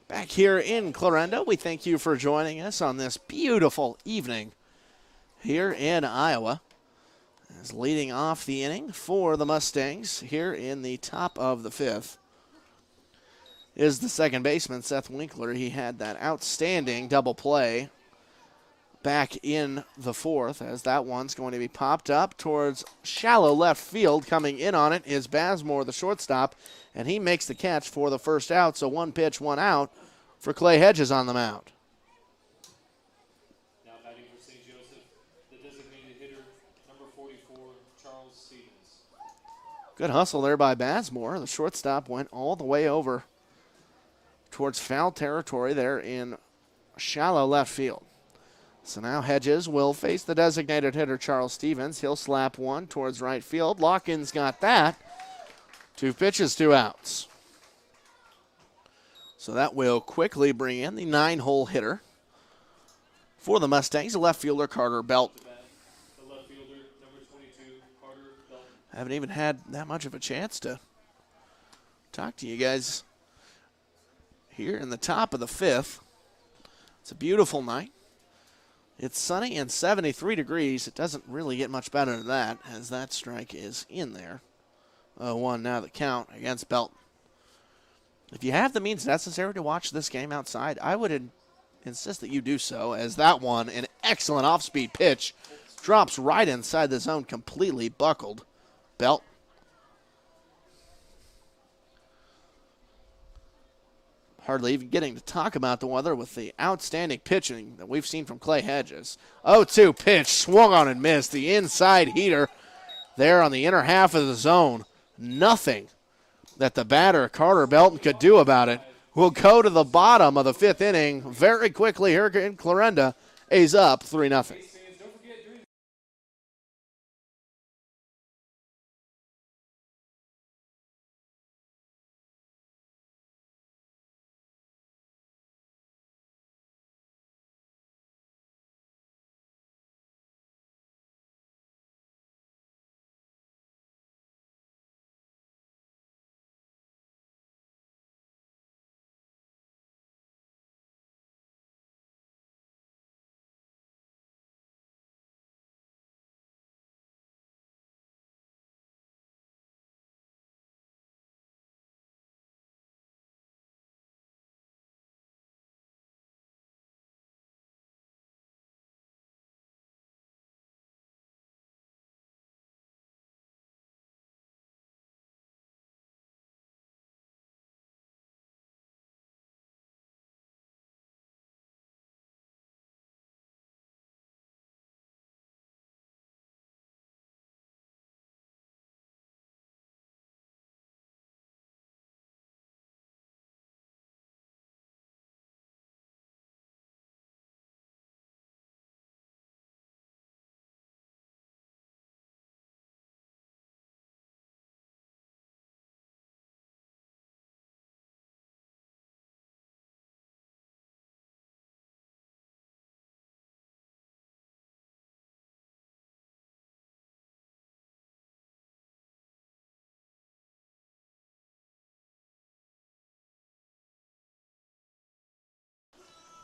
Back here in Clarinda, we thank you for joining us on this beautiful evening here in Iowa. As leading off the inning for the Mustangs here in the top of the 5th is the second baseman, Seth Winkler. He had that outstanding double play back in the 4th, as that one's going to be popped up towards shallow left field. Coming in on it is Bazemore, the shortstop, and he makes the catch for the first out. So 1 pitch, 1 out for Clay Hedges on the mound. Now batting for St. Joseph, the designated hitter, number 44, Charles Stevens. Good hustle there by Bazemore. The shortstop went all the way over towards foul territory there in shallow left field. So now Hedges will face the designated hitter, Charles Stevens. He'll slap one towards right field. Lawkins got that. 2 pitches, 2 outs. So that will quickly bring in the 9-hole hitter for the Mustangs, the left fielder, Carter Belt. The left fielder, number 22, Carter Belt. I haven't even had that much of a chance to talk to you guys here in the top of the 5th. It's a beautiful night. It's sunny and 73 degrees. It doesn't really get much better than that, as that strike is in there. 0-1 now the count against Belton. If you have the means necessary to watch this game outside, I would insist that you do so, as that one, an excellent off-speed pitch, drops right inside the zone, completely buckled. Belt. Hardly even getting to talk about the weather with the outstanding pitching that we've seen from Clay Hedges. 0-2 pitch, swung on and missed. The inside heater there on the inner half of the zone. Nothing that the batter, Carter Belton, could do about it. We'll go to the bottom of the 5th inning very quickly here in Clarinda. A's up 3-0.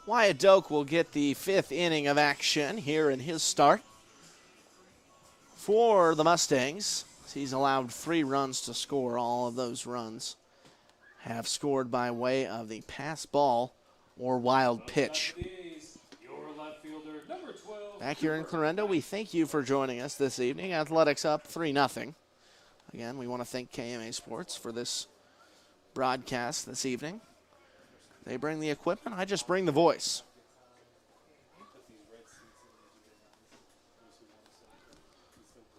Wyatt Doak will get the 5th inning of action here in his start for the Mustangs. He's allowed 3 runs to score. All of those runs have scored by way of the pass ball or wild pitch. Back here in Clarinda, we thank you for joining us this evening. Athletics up 3-0. Again, we want to thank KMA Sports for this broadcast this evening. They bring the equipment, I just bring the voice.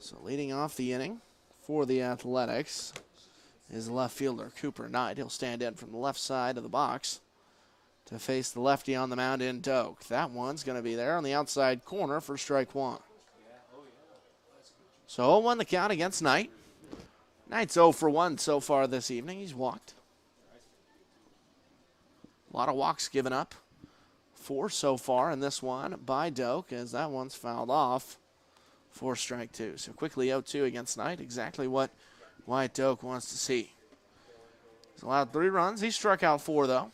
So leading off the inning for the Athletics is left fielder Cooper Knight. He'll stand in from the left side of the box to face the lefty on the mound in Doak. That one's going to be there on the outside corner for strike 1. So 0-1 the count against Knight. Knight's 0 for 1 so far this evening. He's walked. A lot of walks given up. 4 so far in this one by Doak, as that one's fouled off for strike 2. So quickly 0-2 against Knight. Exactly what Wyatt Doak wants to see. He's allowed 3 runs. He struck out 4, though.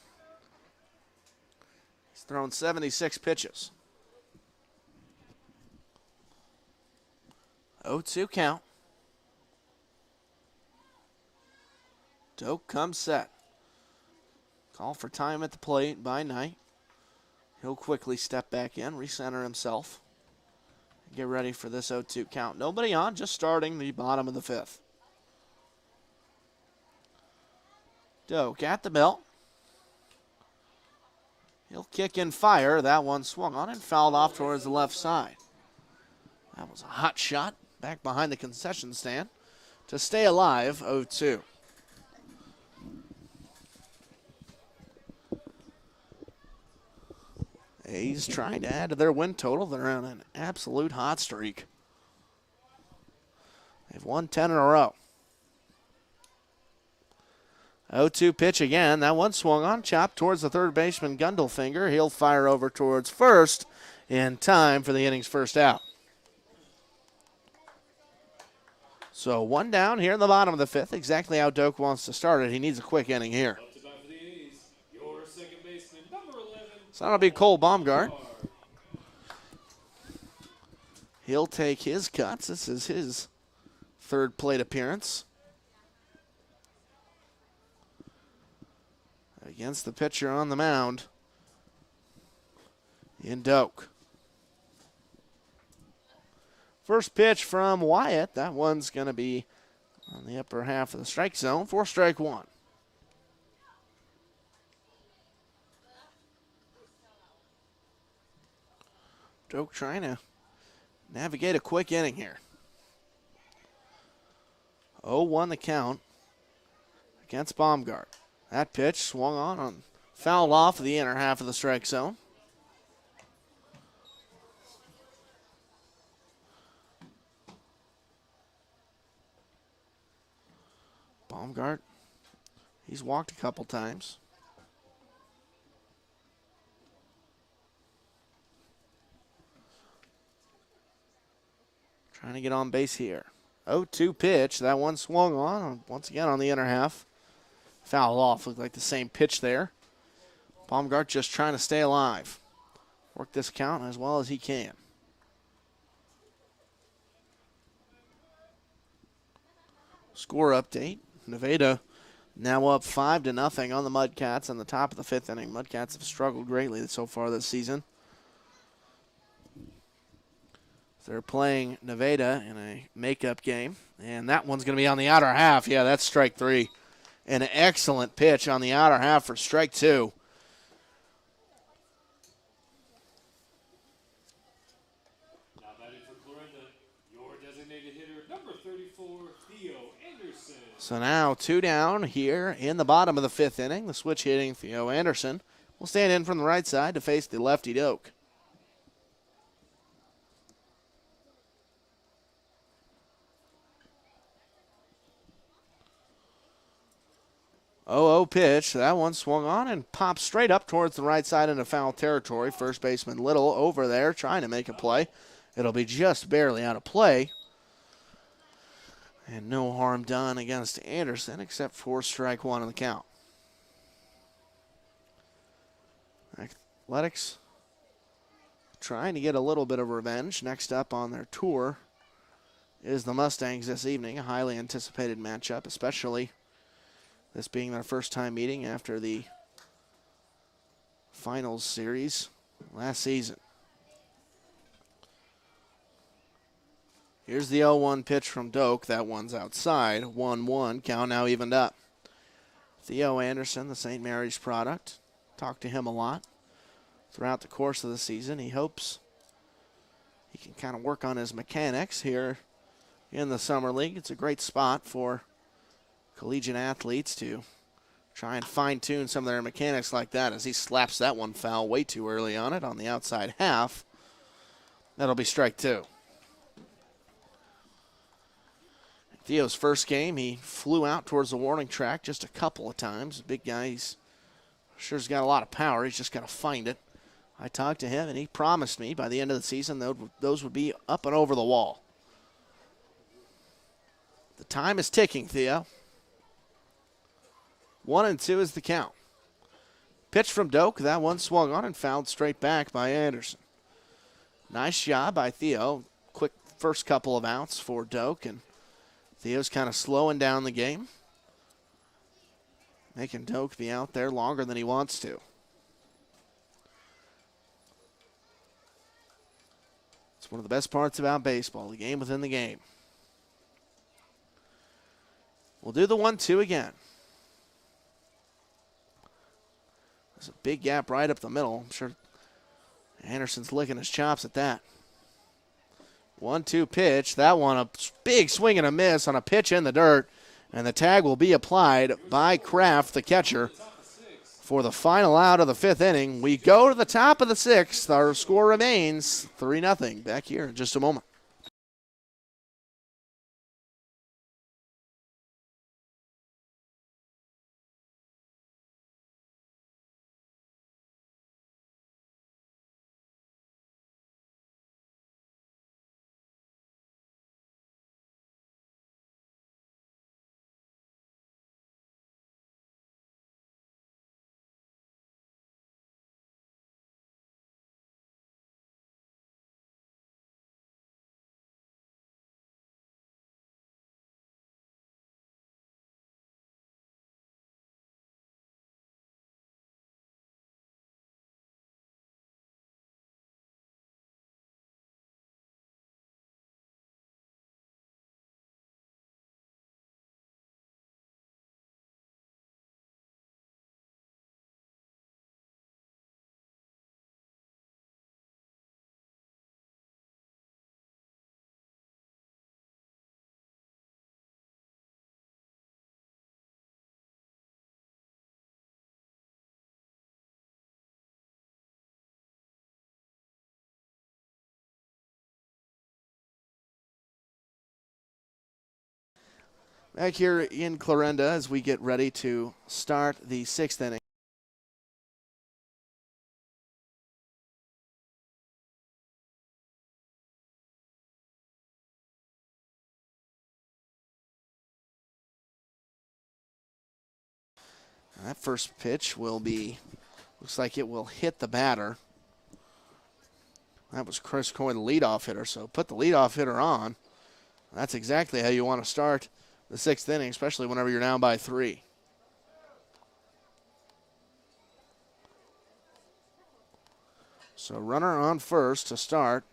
He's thrown 76 pitches. 0-2 count. Doak comes set. Call for time at the plate by Knight. He'll quickly step back in, recenter himself, and get ready for this 0-2 count. Nobody on, just starting the bottom of the 5th. Doak at the belt. He'll kick and fire. That one swung on and fouled off towards the left side. That was a hot shot back behind the concession stand to stay alive, 0-2. A's trying to add to their win total. They're on an absolute hot streak. They've won 10 in a row. 0-2 pitch again. That one swung on, chopped towards the third baseman, Gundelfinger. He'll fire over towards first in time for the inning's first out. So 1 down here in the bottom of the 5th. Exactly how Doak wants to start it. He needs a quick inning here. So that'll be Cole Baumgart. He'll take his cuts. This is his 3rd plate appearance against the pitcher on the mound in Doak. First pitch from Wyatt. That one's going to be on the upper half of the strike zone for strike 1. Doak trying to navigate a quick inning here. 0-1 the count against Baumgart. That pitch swung on, fouled off the inner half of the strike zone. Baumgart, he's walked a couple times. Trying to get on base here. 0-2 pitch. That one swung on, once again on the inner half. Foul off. Looked like the same pitch there. Baumgart just trying to stay alive. Work this count as well as he can. Score update. Nevada now up 5-0 on the Mudcats on the top of the 5th inning. Mudcats have struggled greatly so far this season. They're playing Nevada in a makeup game, and that one's going to be on the outer half. Yeah, that's strike 3. An excellent pitch on the outer half for strike 2. Now batting for Clarinda, your designated hitter, number 34, Theo Anderson. So now 2 down here in the bottom of the 5th inning. The switch hitting Theo Anderson will stand in from the right side to face the lefty Doak. 0-0 pitch. That one swung on and popped straight up towards the right side into foul territory. First baseman Little over there trying to make a play. It'll be just barely out of play. And no harm done against Anderson except for strike 1 on the count. Athletics trying to get a little bit of revenge. Next up on their tour is the Mustangs this evening, a highly anticipated matchup, especially this being their first time meeting after the finals series last season. Here's the 0-1 pitch from Doak. That one's outside. 1-1. Count now evened up. Theo Anderson, the St. Mary's product. Talked to him a lot throughout the course of the season. He hopes he can kind of work on his mechanics here in the Summer League. It's a great spot for collegiate athletes to try and fine-tune some of their mechanics like that as he slaps that one foul way too early on it on the outside half. That'll be strike two. Theo's first game, he flew out towards the warning track just a couple of times. Big guy, he's sure's got a lot of power. He's just got to find it. I talked to him, and he promised me by the end of the season those would be up and over the wall. The time is ticking, Theo. 1-2 is the count. Pitch from Doak. That one swung on and fouled straight back by Anderson. Nice job by Theo. Quick first couple of outs for Doak, and Theo's kind of slowing down the game, making Doak be out there longer than he wants to. It's one of the best parts about baseball, the game within the game. We'll do the 1-2 again. There's a big gap right up the middle. I'm sure Anderson's licking his chops at that. 1-2 pitch. That one, a big swing and a miss on a pitch in the dirt. And the tag will be applied by Kraft, the catcher, for the final out of the fifth inning. We go to the top of the sixth. Our score remains 3-0. Back here in just a moment. Back here in Clarinda as we get ready to start the sixth inning. That first pitch will be, looks like it will hit the batter. That was Chris Coy, the leadoff hitter, so put the leadoff hitter on. That's exactly how you want to start the sixth inning, especially whenever you're down by 3. So runner on first to start.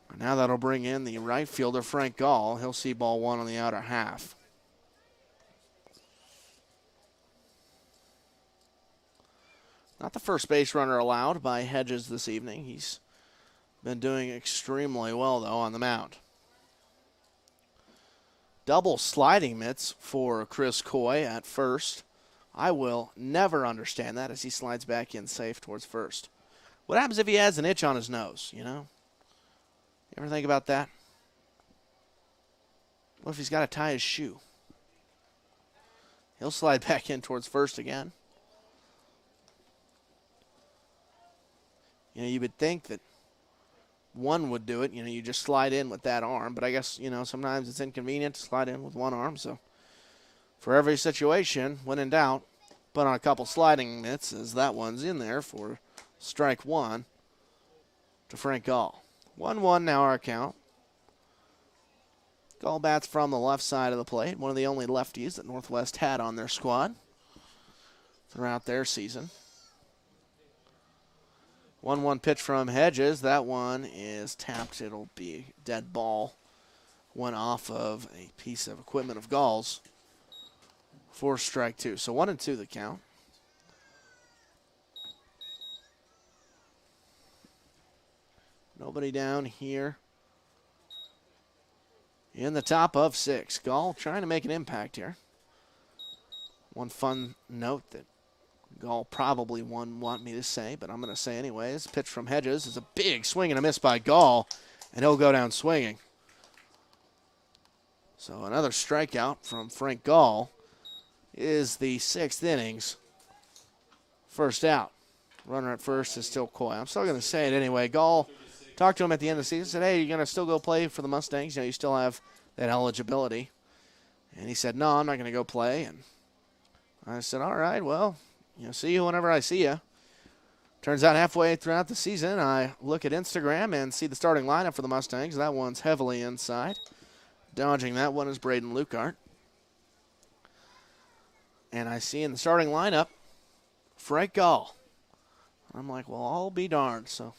And now that'll bring in the right fielder, Frank Gall. He'll see ball one on the outer half. Not the first base runner allowed by Hedges this evening. He's been doing extremely well, though, on the mound. Double sliding mitts for Chris Coy at first. I will never understand that as he slides back in safe towards first. What happens if he has an itch on his nose, you know? You ever think about that? What if he's got to tie his shoe? He'll slide back in towards first again. You know, you would think that one would do it. You know, you just slide in with that arm. But I guess, you know, sometimes it's inconvenient to slide in with one arm. So for every situation, when in doubt, put on a couple sliding mitts as that one's in there for strike one to Frank Gall. 1-1 now our count. Gall bats from the left side of the plate, one of the only lefties that Northwest had on their squad throughout their season. 1-1 pitch from Hedges. That one is tapped. It'll be a dead ball. Went off of a piece of equipment of Gall's for strike two. So 1-2 the count. Nobody down here in the top of 6. Gall trying to make an impact here. One fun note that Gall probably wouldn't want me to say, but I'm going to say anyways. Pitch from Hedges is a big swing and a miss by Gall, and he'll go down swinging. So another strikeout from Frank Gall is the 6th inning's first out. Runner at first is still Coy. I'm still going to say it anyway. Gall talked to him at the end of the season, said, hey, you're going to still go play for the Mustangs? You know, you still have that eligibility. And he said, no, I'm not going to go play. And I said, all right, well, you know, see you whenever I see you. Turns out halfway throughout the season, I look at Instagram and see the starting lineup for the Mustangs. That one's heavily inside. Dodging that one is Braden Lukart. And I see in the starting lineup, Frank Gall. I'm like, well, I'll be darned. So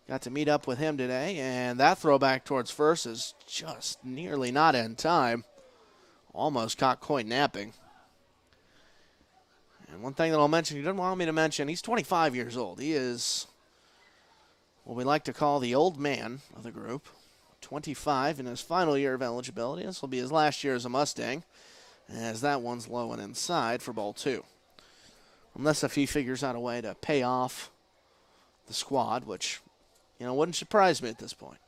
got to meet up with him today, and that throwback towards first is just nearly not in time. Almost caught Coy napping. And one thing that I'll mention, he didn't want me to mention, he's 25 years old. He is what we like to call the old man of the group. 25 in his final year of eligibility. This will be his last year as a Mustang, as that one's low and inside for ball 2. Unless if he figures out a way to pay off the squad, which, you know, wouldn't surprise me at this point.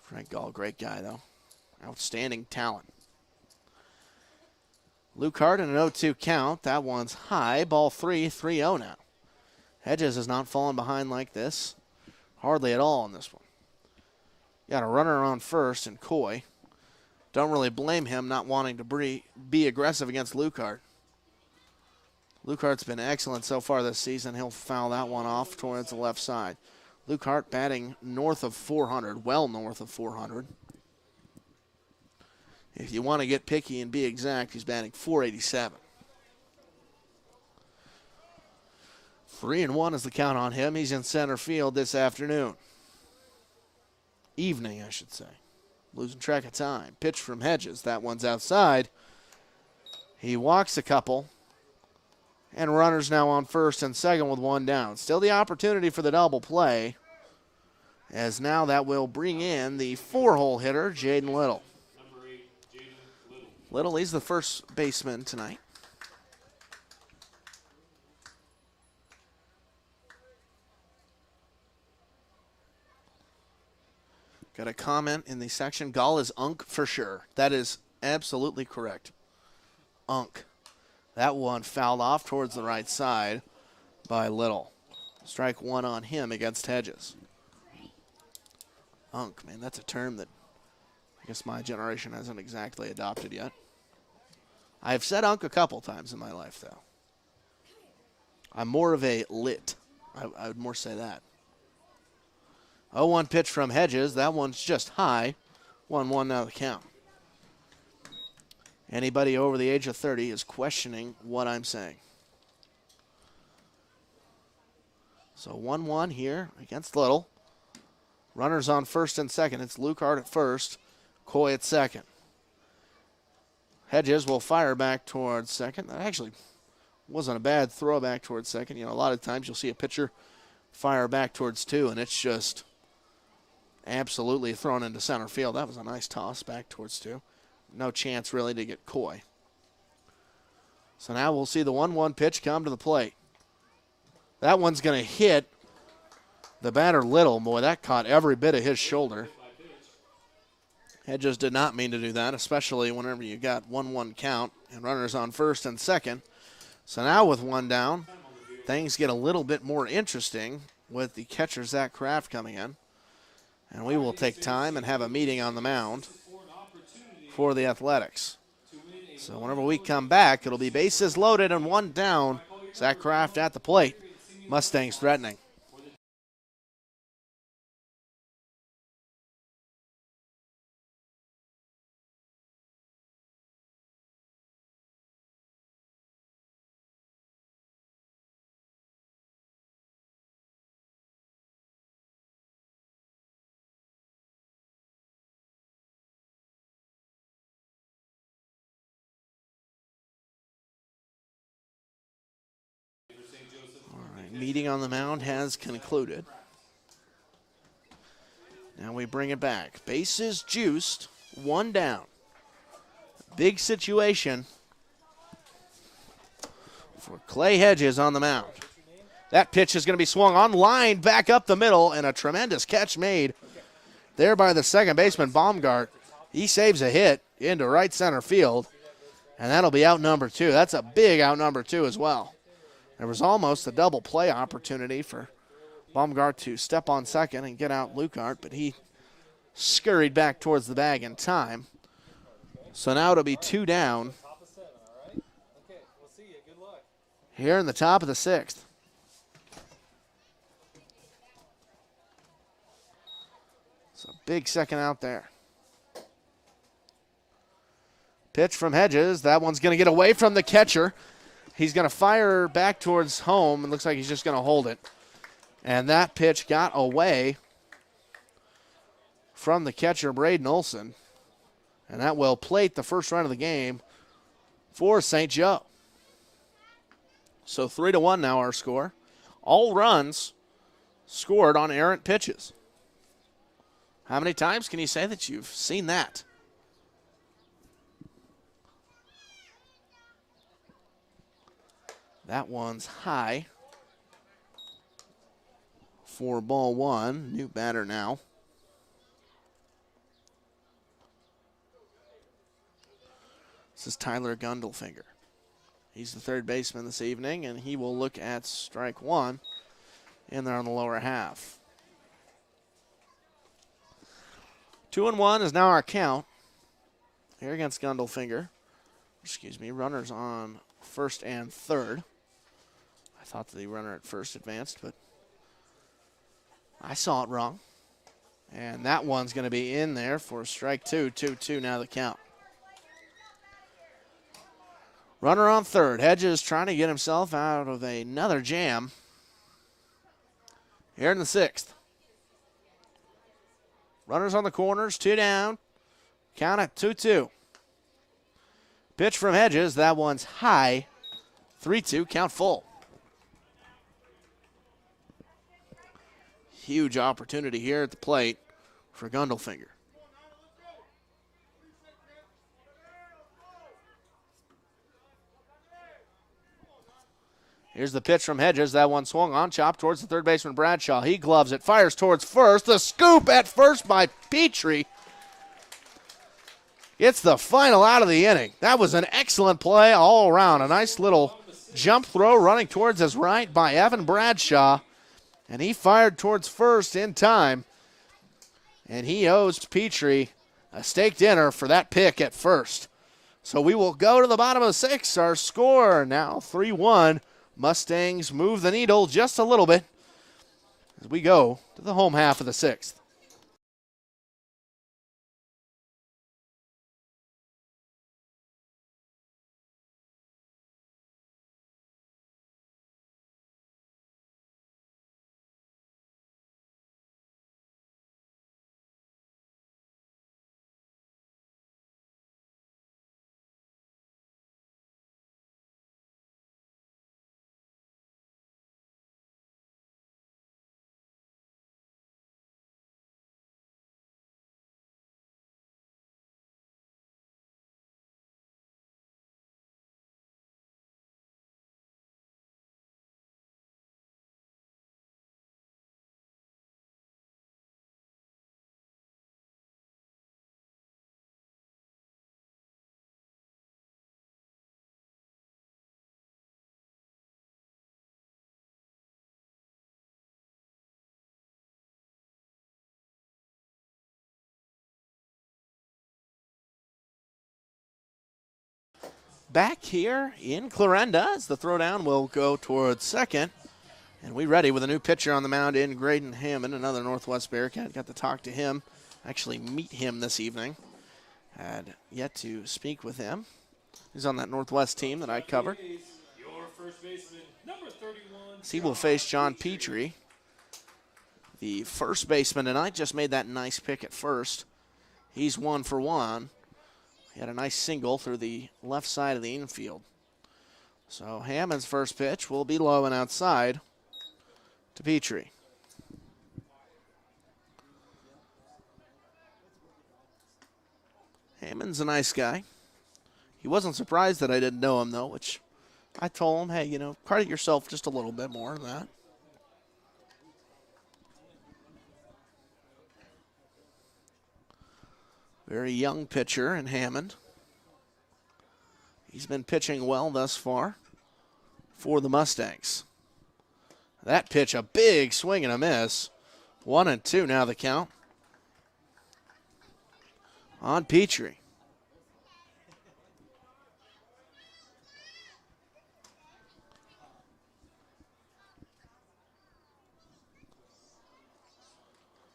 Frank Gall, great guy, though. Outstanding talent. Lukart in an 0-2 count. That one's high. Ball 3, 3-0 now. Hedges has not fallen behind like this. Hardly at all in this one. Got a runner on first and Coy. Don't really blame him not wanting to be aggressive against Lukart. Lucart's been excellent so far this season. He'll foul that one off towards the left side. Lukart batting north of 400, well north of 400. If you want to get picky and be exact, he's batting 487. 3-1 is the count on him. He's in center field this afternoon. Evening, I should say. Losing track of time. Pitch from Hedges. That one's outside. He walks a couple. And runners now on first and second with one down. Still the opportunity for the double play, as now that will bring in the 4-hole hitter, Jaden Little. Number 8, Jaden Little. Little, he's the first baseman tonight. Got a comment in the section. Gall is unk for sure. That is absolutely correct. Unk. That one fouled off towards the right side by Little. Strike one on him against Hedges. Unk, man, that's a term that I guess my generation hasn't exactly adopted yet. I've said unk a couple times in my life, though. I'm more of a lit. I would more say that. 0-1 pitch from Hedges. That one's just high. 1-1 now the count. Anybody over the age of 30 is questioning what I'm saying. So 1-1 here against Little. Runners on first and second. It's Lukart at first, Coy at second. Hedges will fire back towards second. That actually wasn't a bad throw back towards second. You know, a lot of times you'll see a pitcher fire back towards two, and it's just absolutely thrown into center field. That was a nice toss back towards two. No chance really to get Coy. So now we'll see the 1-1 pitch come to the plate. That one's going to hit the batter Little. Boy, that caught every bit of his shoulder. Hedges did not mean to do that, especially whenever you got 1-1 count and runners on first and second. So now with one down, things get a little bit more interesting with the catcher Zach Kraft coming in. And we will take time and have a meeting on the mound for the Athletics. So whenever we come back, it'll be bases loaded and one down. Zach Kraft at the plate. Mustangs threatening. All right, meeting on the mound has concluded. Now we bring it back. Bases juiced, one down. Big situation for Clay Hedges on the mound. That pitch is going to be swung on line back up the middle, and a tremendous catch made there by the second baseman, Baumgart. He saves a hit into right center field, and that'll be out number 2. That's a big out number 2 as well. There was almost a double play opportunity for Baumgart to step on second and get out Lukart, but he scurried back towards the bag in time. So now it'll be 2 down here in the top of the 6th. So big second out there. Pitch from Hedges. That one's going to get away from the catcher. He's going to fire back towards home. It looks like he's just going to hold it. And that pitch got away from the catcher, Braden Olson. And that will plate the first run of the game for St. Joe. So 3-1 now our score. All runs scored on errant pitches. How many times can you say that you've seen that? That one's high for ball 1. New batter now. This is Tyler Gundelfinger. He's the third baseman this evening, and he will look at strike 1 in there on the lower half. 2-1 is now our count here against Gundelfinger. Excuse me, runners on first and third. I thought the runner at first advanced, but I saw it wrong. And that one's going to be in there for strike 2. 2-2 now the count. Runner on third. Hedges trying to get himself out of another jam here in the 6th. Runners on the corners, 2 down. Count at 2-2. Pitch from Hedges. That one's high. 3-2, count full. Huge opportunity here at the plate for Gundelfinger. Here's the pitch from Hedges. That one swung on, chopped towards the third baseman, Bradshaw. He gloves it, fires towards first. The scoop at first by Petrie. It's the final out of the inning. That was an excellent play all around. A nice little jump throw running towards his right by Evan Bradshaw. And he fired towards first in time. And he owes Petrie a steak dinner for that pick at first. So we will go to the bottom of the 6th. Our score now 3-1. Mustangs move the needle just a little bit as we go to the home half of the 6th. back here in Clarinda as the throwdown will go towards second. And we ready with a new pitcher on the mound in Graydon Hammond, another Northwest Bearcat. Got to talk to him, actually meet him this evening. Had yet to speak with him. He's on that Northwest team that I covered. Your first baseman, number 31. He will face John Petrie, the first baseman tonight. Just made that nice pick at first. He's 1 for 1. He had a nice single through the left side of the infield. So Hammond's first pitch will be low and outside to Petrie. Hammond's a nice guy. He wasn't surprised that I didn't know him, though, which I told him, hey, you know, credit yourself just a little bit more than that. Very young pitcher in Hammond. He's been pitching well thus far for the Mustangs. That pitch, a big swing and a miss. 1-2 now the count on Petrie.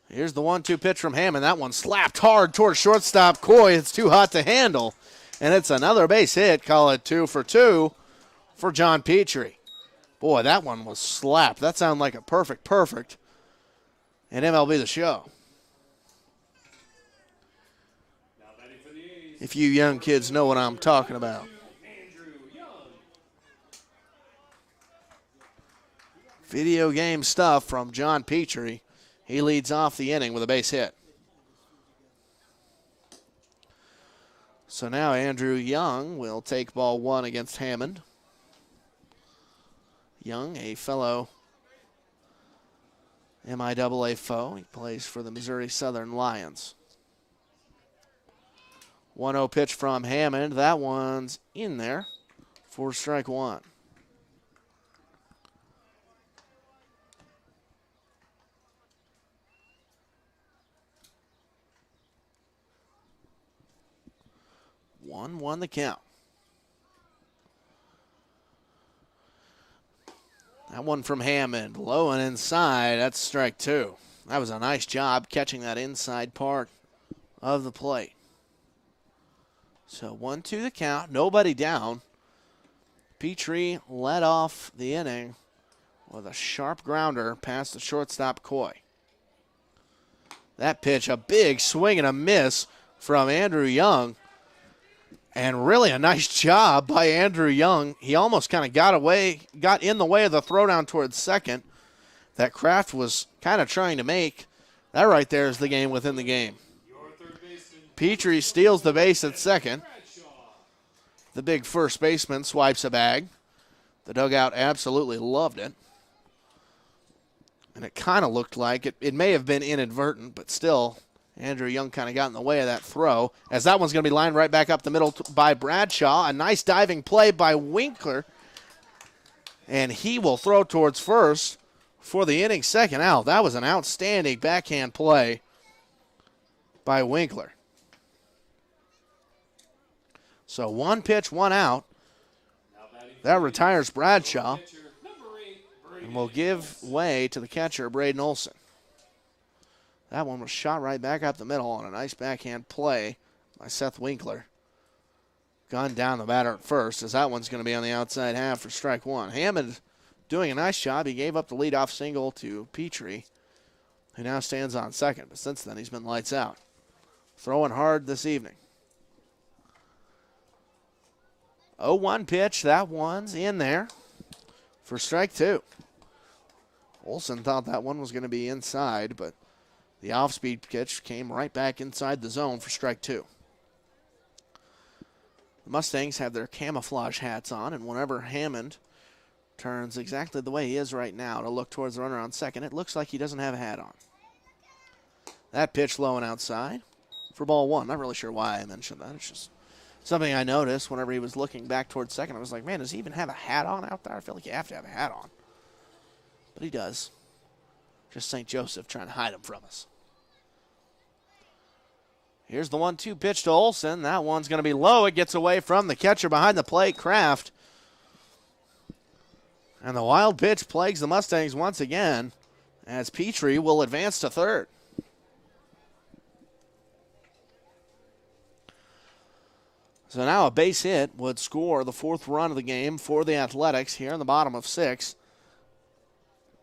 Here's the 1-2 pitch from Hammond. That one slapped hard towards shortstop Coy. It's too hot to handle. And it's another base hit. Call it 2 for 2 for John Petrie. Boy, that one was slapped. That sounded like a perfect. And MLB The Show. If you young kids know what I'm talking about. Video game stuff from John Petrie. He leads off the inning with a base hit. So now Andrew Young will take ball 1 against Hammond. Young, a fellow MIAA foe. He plays for the Missouri Southern Lions. 1-0 pitch from Hammond. That one's in there for strike 1. One the count. That one from Hammond, low and inside. That's strike 2. That was a nice job catching that inside part of the plate. So 1-2 the count, nobody down. Petrie led off the inning with a sharp grounder past the shortstop Coy. That pitch, a big swing and a miss from Andrew Young. And really a nice job by Andrew Young. He almost kind of got in the way of the throwdown towards second that Kraft was kind of trying to make. That right there is the game within the game. Petrie steals the base at second. The big first baseman swipes a bag. The dugout absolutely loved it. And it kind of looked like it may have been inadvertent, but still, Andrew Young kind of got in the way of that throw, as that one's going to be lined right back up the middle by Bradshaw. A nice diving play by Winkler, and he will throw towards first for the inning second out. That was an outstanding backhand play by Winkler. So 1 pitch, 1 out. That retires Bradshaw and will give way to the catcher, Braden Olson. That one was shot right back up the middle on a nice backhand play by Seth Winkler. Gone down the batter at first, as that one's going to be on the outside half for strike 1. Hammond doing a nice job. He gave up the leadoff single to Petrie, who now stands on second. But since then, he's been lights out. Throwing hard this evening. 0-1 pitch. That one's in there for strike 2. Olson thought that one was going to be inside, but the off-speed pitch came right back inside the zone for strike 2. The Mustangs have their camouflage hats on, and whenever Hammond turns exactly the way he is right now to look towards the runner on second, it looks like he doesn't have a hat on. That pitch low and outside for ball 1. Not really sure why I mentioned that. It's just something I noticed whenever he was looking back towards second. I was like, man, does he even have a hat on out there? I feel like you have to have a hat on. But he does. Just St. Joseph trying to hide him from us. Here's the 1-2 pitch to Olsen. That one's going to be low. It gets away from the catcher behind the plate, Kraft. And the wild pitch plagues the Mustangs once again as Petrie will advance to third. So now a base hit would score the 4th run of the game for the Athletics here in the bottom of 6.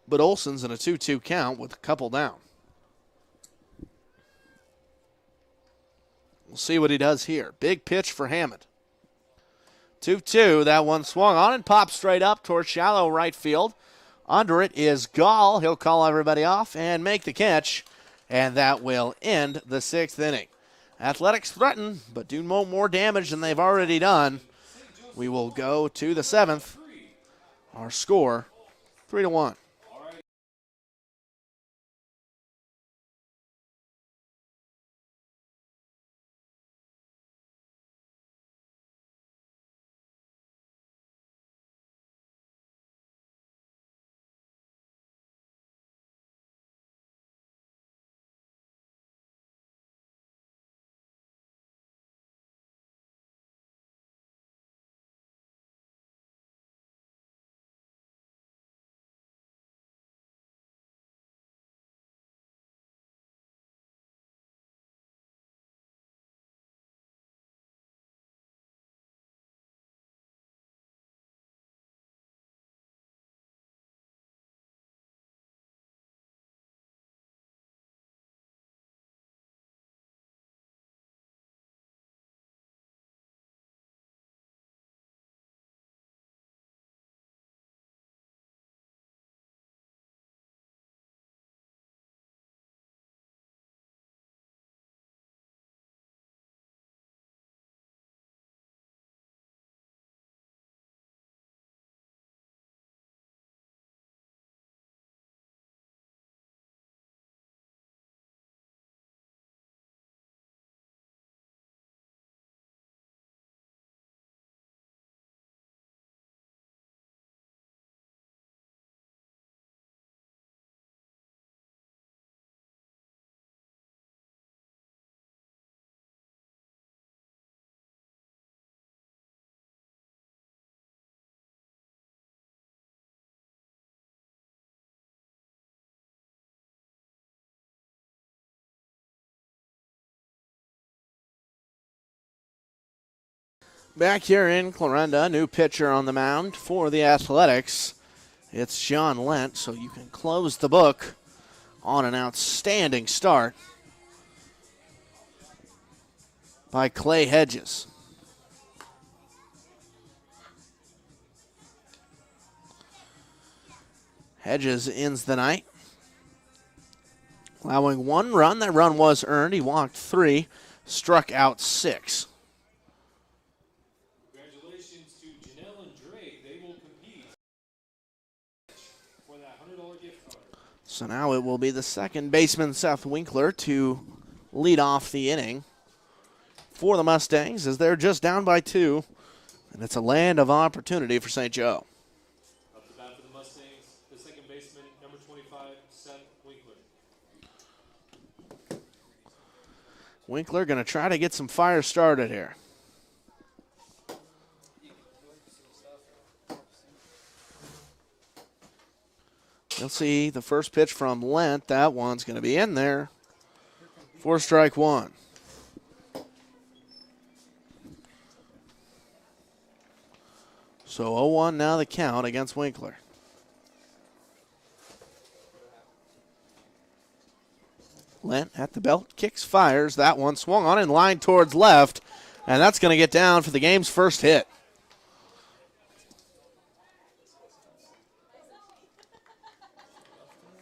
But Olsen's in a 2-2 count with a couple down. We'll see what he does here. Big pitch for Hammond. 2-2. That one swung on and popped straight up towards shallow right field. Under it is Gall. He'll call everybody off and make the catch. And that will end the 6th inning. Athletics threaten, but do no more damage than they've already done. We will go to the 7th. Our score, 3-1. Back here in Clarinda, new pitcher on the mound for the Athletics. It's John Lent, so you can close the book on an outstanding start by Clay Hedges. Hedges ends the night, allowing 1 run. That run was earned. He walked 3, struck out 6. Congratulations to Janelle and Drake. They will compete for that $100 gift card. So now it will be the second baseman, Seth Winkler, to lead off the inning for the Mustangs as they're just down by 2. And it's a land of opportunity for St. Joe. Up the bat for the Mustangs, the second baseman, number 25, Seth Winkler. Winkler going to try to get some fire started here. You'll see the first pitch from Lent. That one's going to be in there for strike 1. So 0-1 now the count against Winkler. Lent at the belt, kicks, fires. That one swung on in line towards left, and that's going to get down for the game's first hit.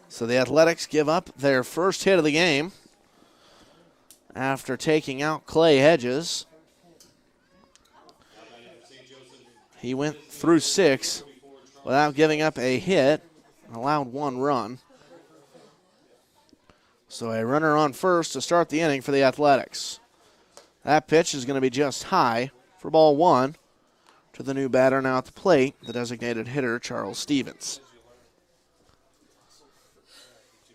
So the Athletics give up their first hit of the game after taking out Clay Hedges. He went through 6 without giving up a hit, allowed 1 run. So a runner on first to start the inning for the Athletics. That pitch is going to be just high for ball 1 to the new batter now at the plate, the designated hitter, Charles Stevens.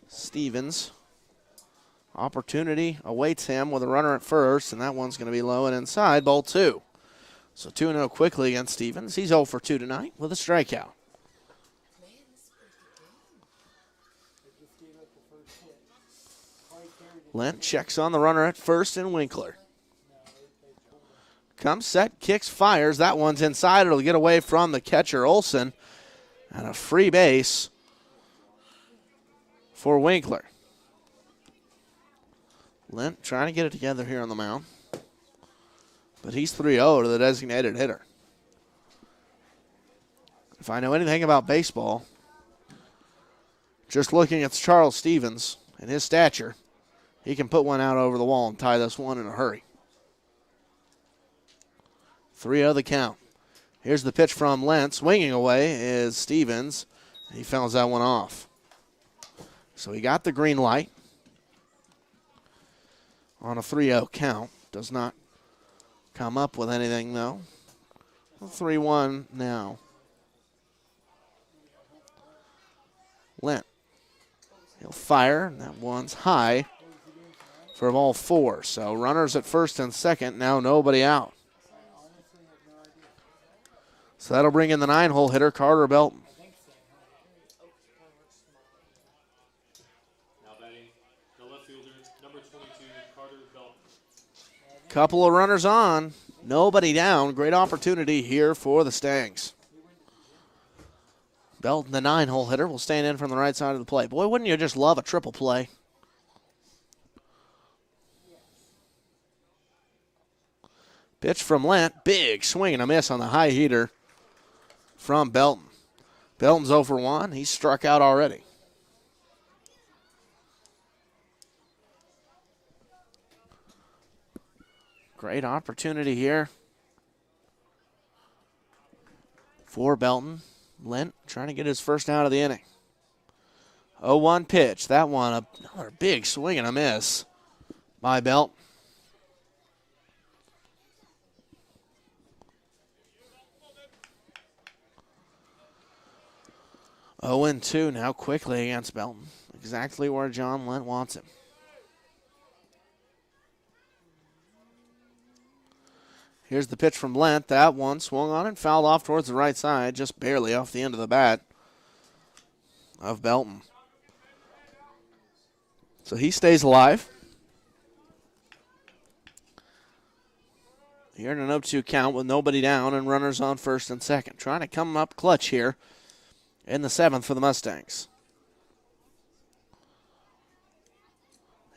Stevens Opportunity awaits him with a runner at first, and that one's going to be low and inside, ball 2. So 2-0 quickly against Stevens. He's 0 for 2 tonight with a strikeout. Lent checks on the runner at first and Winkler. Comes set, kicks, fires. That one's inside. It'll get away from the catcher, Olson. And a free base for Winkler. Lent trying to get it together here on the mound. But he's 3-0 to the designated hitter. If I know anything about baseball, just looking at Charles Stevens and his stature, he can put one out over the wall and tie this one in a hurry. 3-0 the count. Here's the pitch from Lent. Swinging away is Stevens. He fouls that one off. So he got the green light on a 3-0 count. Does not come up with anything, though. 3-1 now. Lent. He'll fire, and that one's high for ball 4. So runners at first and second, now nobody out. So that'll bring in the 9-hole hitter, Carter Belton. Now batting, the left fielder, number 22, Carter Belton. Couple of runners on, nobody down. Great opportunity here for the Mustangs. Belton, the 9-hole hitter, will stand in from the right side of the plate. Boy, wouldn't you just love a triple play? Pitch from Lent, big swing and a miss on the high heater from Belton. Belton's 0 for 1. He's struck out already. Great opportunity here for Belton. Lent trying to get his first out of the inning. 0-1 pitch. That one, another big swing and a miss by Belton. 0-2 now quickly against Belton. Exactly where John Lent wants him. Here's the pitch from Lent. That one swung on and fouled off towards the right side, just barely off the end of the bat of Belton. So he stays alive. Here in an 0-2 count with nobody down and runners on first and second. Trying to come up clutch here in the 7th for the Mustangs.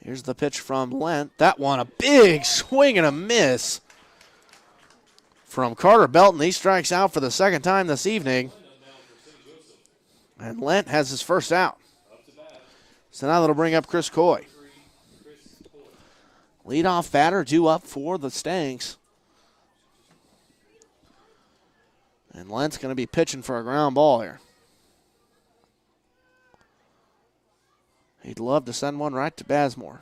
Here's the pitch from Lent. That one, a big swing and a miss from Carter Belton. He strikes out for the second time this evening. And Lent has his first out. So now that'll bring up Chris Coy. Leadoff batter due up for the Mustangs. And Lent's going to be pitching for a ground ball here. He'd love to send one right to Bazemore.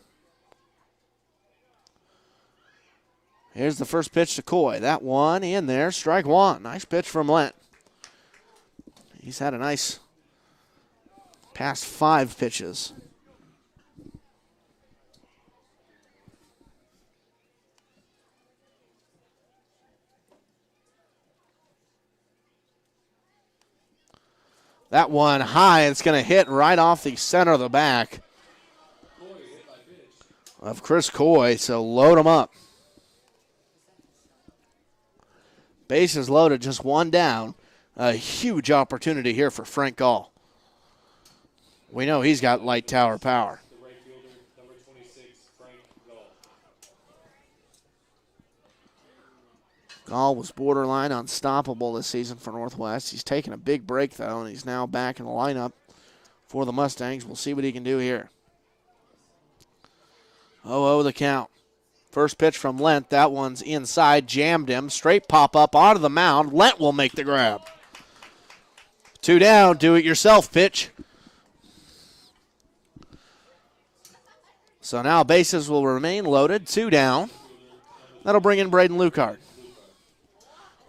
Here's the first pitch to Coy. That one in there, strike one. Nice pitch from Lent. He's had a nice past 5 pitches. That one high, it's going to hit right off the center of the back of Chris Coy, so load him up. Bases loaded, just one down. A huge opportunity here for Frank Gall. We know he's got light tower power. The right fielder, number 26, Frank Gall. Gall was borderline unstoppable this season for Northwest. He's taken a big break, though, and he's now back in the lineup for the Mustangs. We'll see what he can do here. 0-0 the count. First pitch from Lent. That one's inside. Jammed him. Straight pop-up onto the mound. Lent will make the grab. 2 down. Do-it-yourself pitch. So now bases will remain loaded. 2 down. That'll bring in Braden Lucart.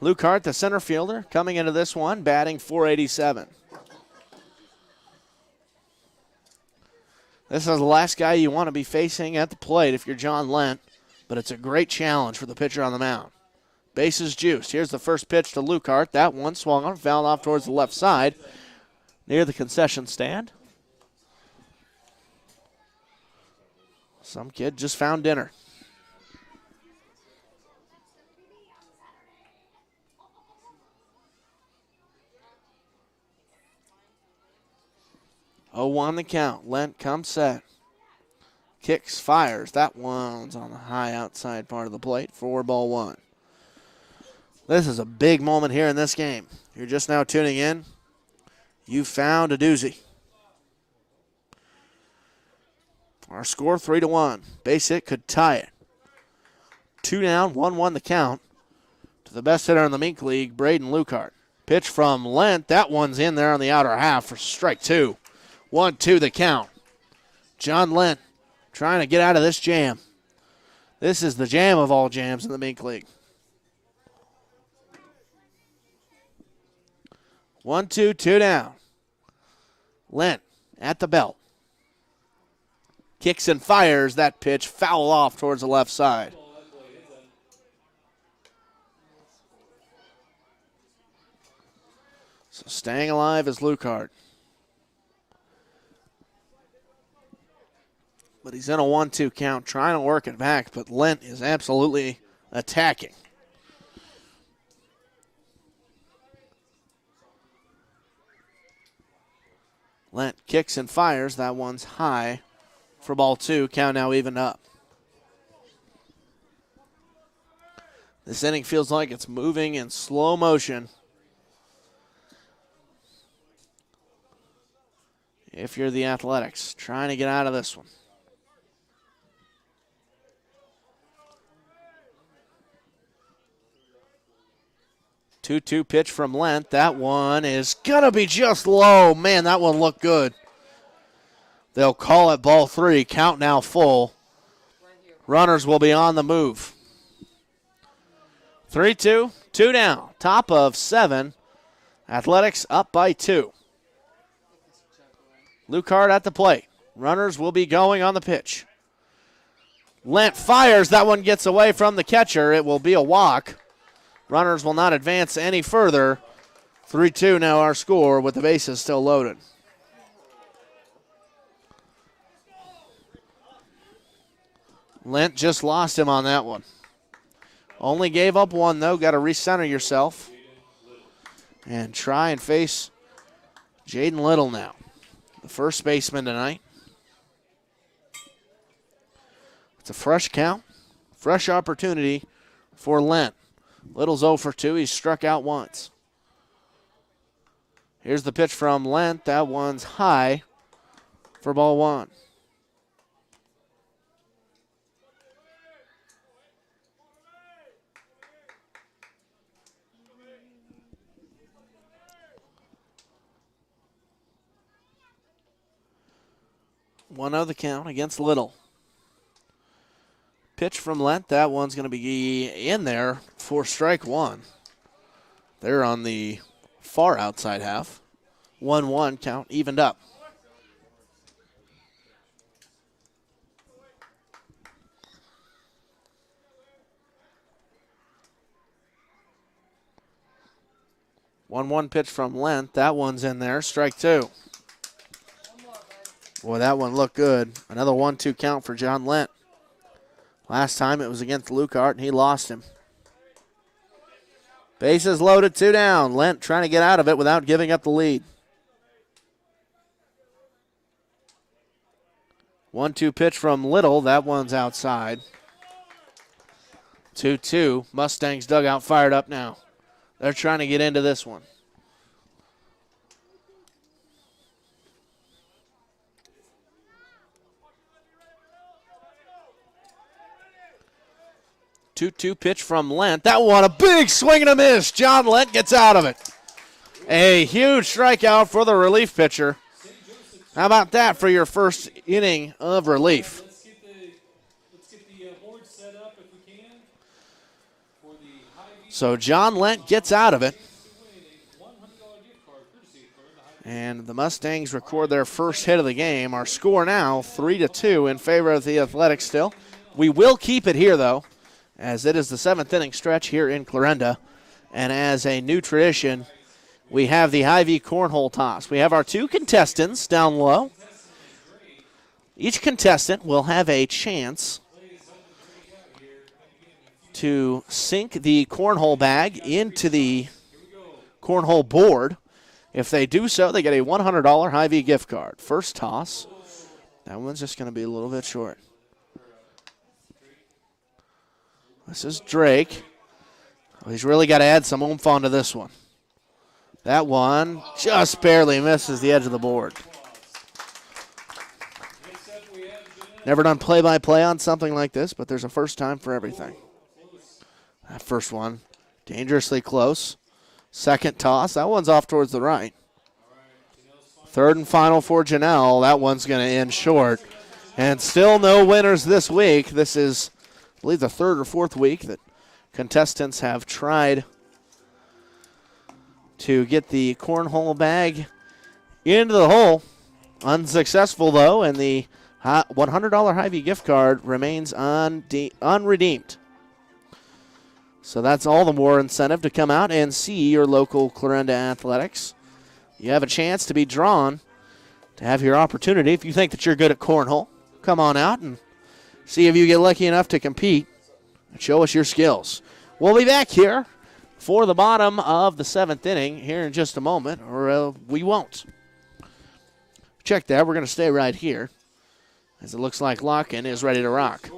Lucart, the center fielder, coming into this one, batting .487. This is the last guy you want to be facing at the plate if you're John Lent, but it's a great challenge for the pitcher on the mound. Bases juiced. Here's the first pitch to Lukart. That one swung on, fouled off towards the left side near the concession stand. Some kid just found dinner. Oh, 1 the count. Lent comes set. Kicks, fires. That one's on the high outside part of the plate. 4-1. This is a big moment here in this game. You're just now tuning in. You found a doozy. Our score 3-1. Base hit could tie it. 2 down, 1-1 the count to the best hitter in the Mink League, Braden Lukart. Pitch from Lent. That one's in there on the outer half for strike 2. 1-2 the count. John Lent trying to get out of this jam. This is the jam of all jams in the Mink League. 1-2, 2 down. Lent at the belt. Kicks and fires that pitch, foul off towards the left side. So staying alive is Lukart. But he's in a 1-2 count, trying to work it back, but Lent is absolutely attacking. Lent kicks and fires. That one's high for ball 2. Count now evened up. This inning feels like it's moving in slow motion. If you're the Athletics, trying to get out of this one. 2-2 pitch from Lent. That one is going to be just low. Man, that one looked good. They'll call it ball 3. Count now full. Runners will be on the move. 3-2, 2 down. Top of 7. Athletics up by 2. Lukart at the plate. Runners will be going on the pitch. Lent fires. That one gets away from the catcher. It will be a walk. Runners will not advance any further. 3-2 now our score with the bases still loaded. Lent just lost him on that one. Only gave up 1 though. Got to recenter yourself and try and face Jaden Little now, the first baseman tonight. It's a fresh count, fresh opportunity for Lent. Little's 0 for 2. He's struck out once. Here's the pitch from Lent. That one's high for ball 1. One of the count against Little. Pitch from Lent. That one's going to be in there for strike 1. They're on the far outside half. 1-1 count evened up. One pitch from Lent. That one's in there. Strike 2. Boy, that one looked good. Another 1-2 count for John Lent. Last time it was against Lukart, and he lost him. Bases loaded, 2 down. Lent trying to get out of it without giving up the lead. 1-2 pitch from Little. That one's outside. 2-2. Mustangs dugout fired up now. They're trying to get into this one. Two pitch from Lent. That one, a big swing and a miss. John Lent gets out of it. A huge strikeout for the relief pitcher. How about that for your first inning of relief? Let's get the board set up if we can. So John Lent gets out of it. And the Mustangs record their first hit of the game. Our score now 3-2 in favor of the Athletics still. We will keep it here, though, as it is the 7th inning stretch here in Clarinda. And as a new tradition, we have the Hy-Vee cornhole toss. We have our 2 contestants down low. Each contestant will have a chance to sink the cornhole bag into the cornhole board. If they do so, they get a $100 Hy-Vee gift card. First toss. That one's just going to be a little bit short. This is Drake. Oh, he's really got to add some oomph onto this one. That one just barely misses the edge of the board. Never done play-by-play on something like this, but there's a first time for everything. That first one, dangerously close. Second toss, that one's off towards the right. Third and final for Janelle. That one's going to end short. And still no winners this week. This is, I believe, the 3rd or 4th week that contestants have tried to get the cornhole bag into the hole. Unsuccessful, though, and the $100 Hy-Vee gift card remains unredeemed. So that's all the more incentive to come out and see your local Clarinda Athletics. You have a chance to be drawn to have your opportunity. If you think that you're good at cornhole, come on out and see if you get lucky enough to compete and show us your skills. We'll be back here for the bottom of the 7th inning here in just a moment, or we won't. Check that. We're going to stay right here, as it looks like Lock-In is ready to rock.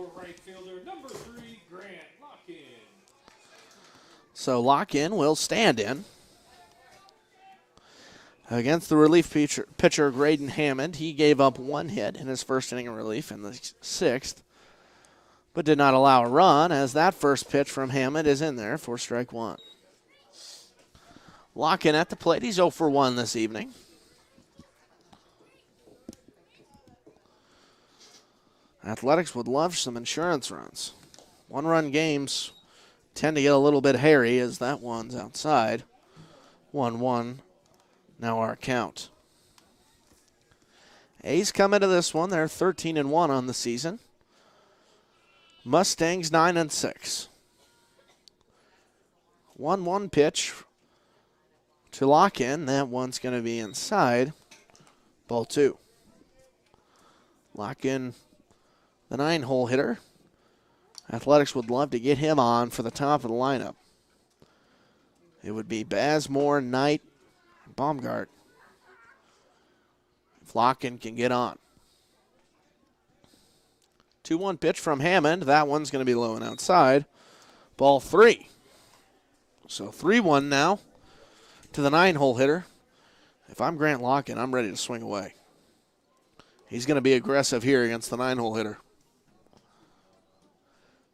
So Lock-In will stand in against the relief pitcher Graydon Hammond. He gave up 1 hit in his first inning of relief in the 6th, but did not allow a run, as that first pitch from Hammond is in there for strike 1. Lock-In at the plate. He's 0 for 1 this evening. Athletics would love some insurance runs. 1-run games tend to get a little bit hairy, as that one's outside. 1-1, now our count. A's come into this one. They're 13-1 on the season. Mustangs 9-6. 1-1 pitch to Lock-In. That one's going to be inside. Ball 2. Lock-In, the 9-hole hitter. Athletics would love to get him on for the top of the lineup. It would be Bazemore, Knight, and Baumgart. If Lock-In can get on. 2-1 pitch from Hammond. That one's going to be low and outside. Ball 3. So 3-1 now to the 9-hole hitter. If I'm Grant Lock-In, I'm ready to swing away. He's going to be aggressive here against the 9-hole hitter.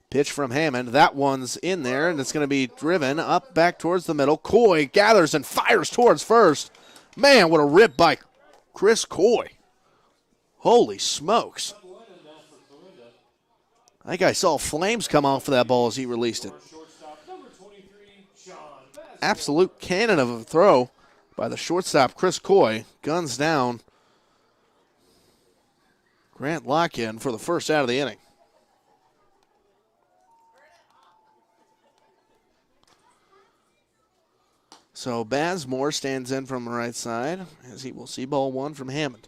Pitch from Hammond. That one's in there, and it's going to be driven up back towards the middle. Coy gathers and fires towards first. Man, what a rip by Chris Coy. Holy smokes. I think I saw flames come off of that ball as he released it. Absolute cannon of a throw by the shortstop, Chris Coy. Guns down Grant Lock-In for the first out of the inning. So Bazemore stands in from the right side, as he will see ball 1 from Hammond.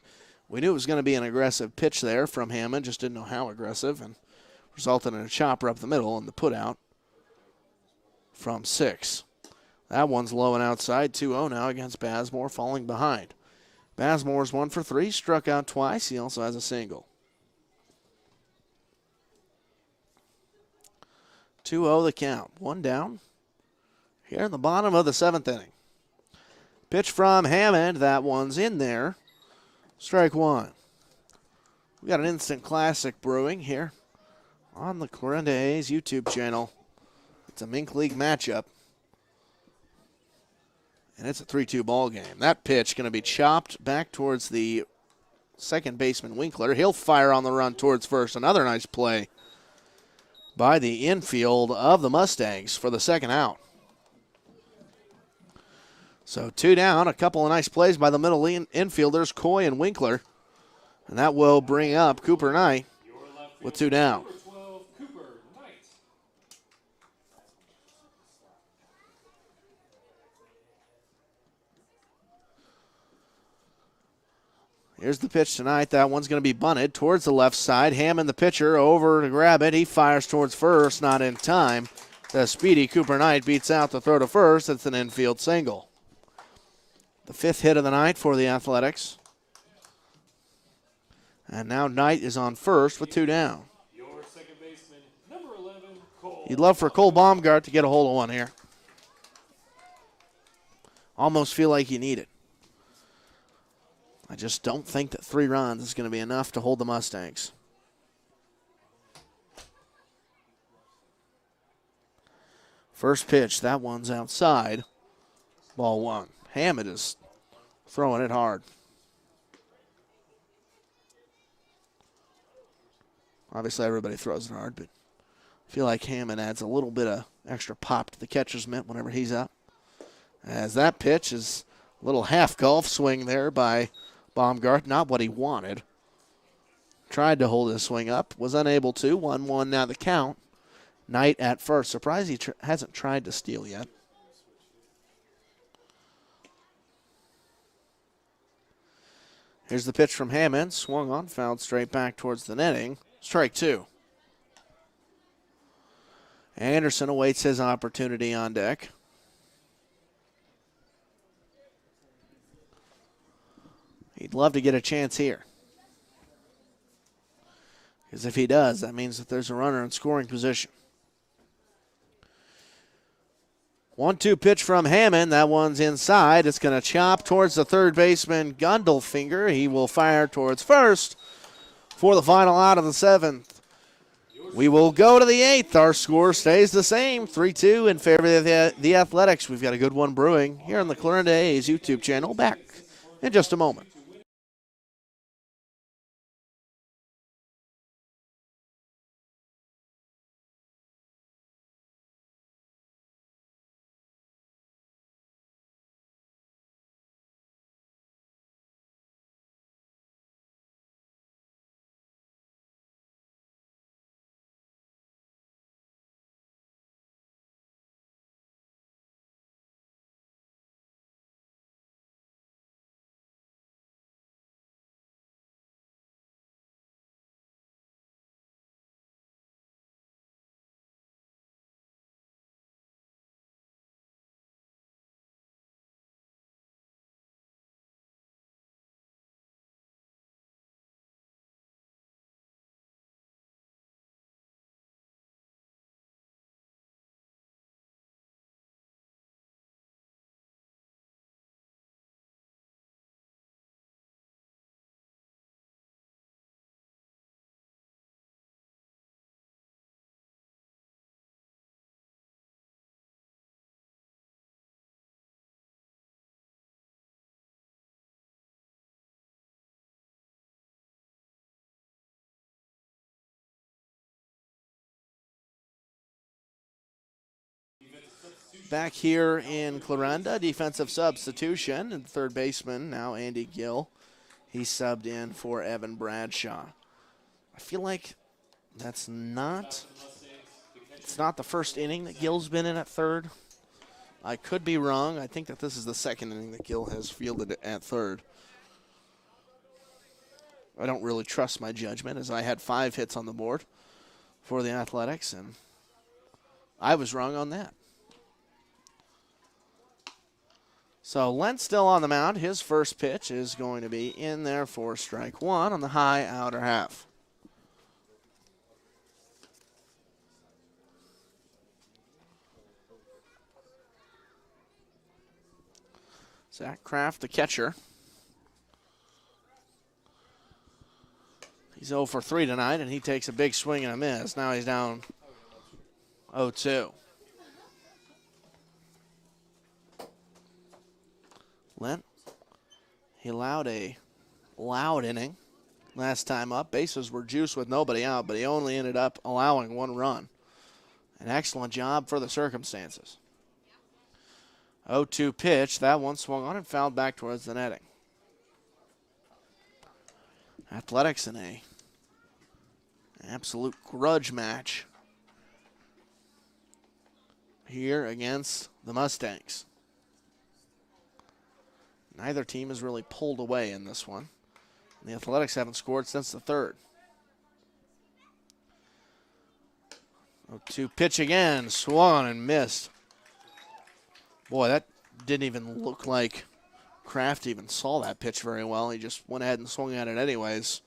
We knew it was going to be an aggressive pitch there from Hammond, just didn't know how aggressive, and resulted in a chopper up the middle and the putout from 6. That one's low and outside, 2-0 now against Bazemore, falling behind. Bazemore's 1 for 3, struck out twice. He also has a single. 2-0 the count. 1 down here in the bottom of the 7th inning. Pitch from Hammond. That one's in there. Strike 1. We got an instant classic brewing here on the Clarinda A's YouTube channel. It's a Mink League matchup. And it's a 3-2 ball game. That pitch going to be chopped back towards the second baseman, Winkler. He'll fire on the run towards first. Another nice play by the infield of the Mustangs for the second out. So 2 down, a couple of nice plays by the middle infielders, Coy and Winkler. And that will bring up Cooper Knight with 2 down. Number 12, Cooper Knight. Here's the pitch tonight. That one's going to be bunted towards the left side. Hammond, the pitcher, over to grab it. He fires towards first, not in time. The speedy Cooper Knight beats out the throw to first. It's an infield single. The 5th hit of the night for the Athletics. And now Knight is on first with 2 down. Your second baseman, number 11, Cole. You'd love for Cole Baumgart to get a hold of one here. Almost feel like you need it. I just don't think that 3 runs is going to be enough to hold the Mustangs. First pitch, that one's outside. Ball 1. Hammond is throwing it hard. Obviously, everybody throws it hard, but I feel like Hammond adds a little bit of extra pop to the catcher's mitt whenever he's up. As that pitch is a little half golf swing there by Baumgart, not what he wanted. Tried to hold his swing up, was unable to. 1-1 now the count. Knight at first. Surprised he hasn't tried to steal yet. Here's the pitch from Hammond. Swung on, fouled straight back towards the netting. Strike 2. Anderson awaits his opportunity on deck. He'd love to get a chance here. Because if he does, that means that there's a runner in scoring position. 1-2 pitch from Hammond. That one's inside. It's going to chop towards the third baseman, Gundelfinger. He will fire towards first for the final out of the 7th. We will go to the 8th. Our score stays the same, 3-2 in favor of the Athletics. We've got a good one brewing here on the Clarinda A's YouTube channel. Back in just a moment. Back here in Clarinda, defensive substitution, and third baseman, now Andy Gill. He subbed in for Evan Bradshaw. I feel like it's not the first inning that Gill's been in at third. I could be wrong. I think that this is the second inning that Gill has fielded at third. I don't really trust my judgment, as I had 5 hits on the board for the Athletics, and I was wrong on that. So Lentz still on the mound. His first pitch is going to be in there for strike 1 on the high outer half. Zach Kraft, the catcher. He's 0 for 3 tonight, and he takes a big swing and a miss. Now he's down 0-2. Lent, he allowed a loud inning last time up. Bases were juiced with nobody out, but he only ended up allowing 1 run. An excellent job for the circumstances. 0-2 pitch. That one swung on and fouled back towards the netting. Athletics in a absolute grudge match here against the Mustangs. Neither team has really pulled away in this one. The Athletics haven't scored since the third. 0-2 pitch again. Swung and missed. Boy, that didn't even look like Kraft even saw that pitch very well. He just went ahead and swung at it anyways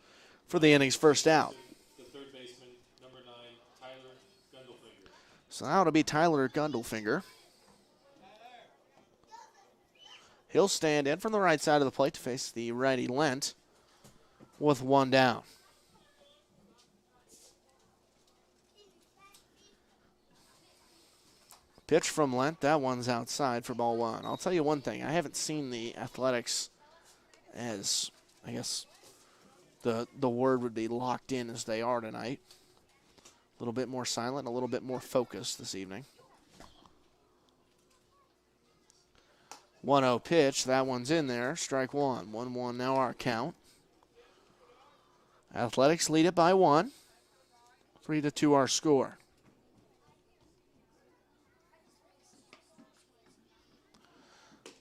for the inning's first out. The third baseman, number 9, Tyler Gundelfinger. So now it'll be Tyler Gundelfinger. He'll stand in from the right side of the plate to face the righty Lent with one down. Pitch from Lent. That one's outside for ball one. I'll tell you one thing. I haven't seen the Athletics as, I guess, the word would be locked in as they are tonight. A little bit more silent, a little bit more focused this evening. 1-0 pitch. That one's in there. Strike one. 1-1 now our count. Athletics lead it by 1. 3-2 our score.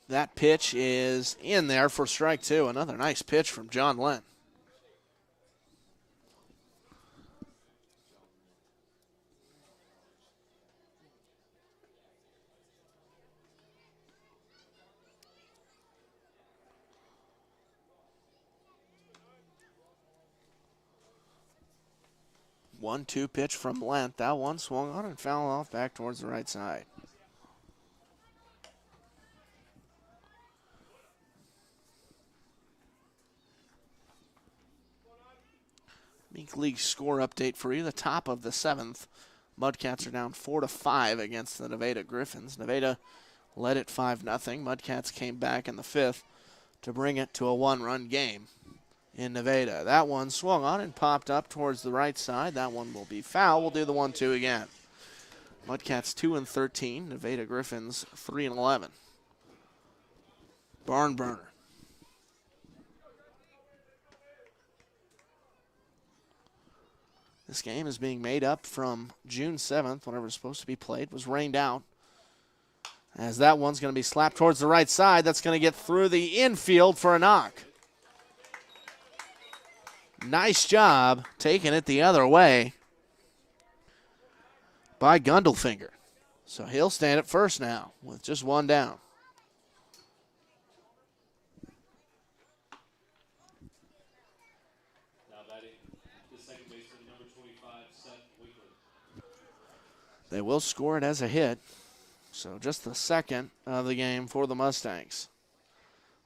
That pitch is in there for strike 2. Another nice pitch from John Lent. One-two pitch from Lent. That one swung on and fouled off back towards the right side. Meek League score update for you. The top of the 7th. Mudcats are down 4-5 against the Nevada Griffins. Nevada led it 5-0. Mudcats came back in the 5th to bring it to a 1-run game in Nevada. That one swung on and popped up towards the right side. That one will be foul. We'll do the 1-2 again. Mudcats 2-13. Nevada Griffins 3-11. Barn burner. This game is being made up from June 7th, whenever it was supposed to be played, was rained out. As that one's going to be slapped towards the right side. That's going to get through the infield for a knock. Nice job taking it the other way by Gundelfinger. So he'll stand at first now with just one down. Now batting the second baseman, number 25, Seth Winkler. They will score it as a hit. So just the second of the game for the Mustangs.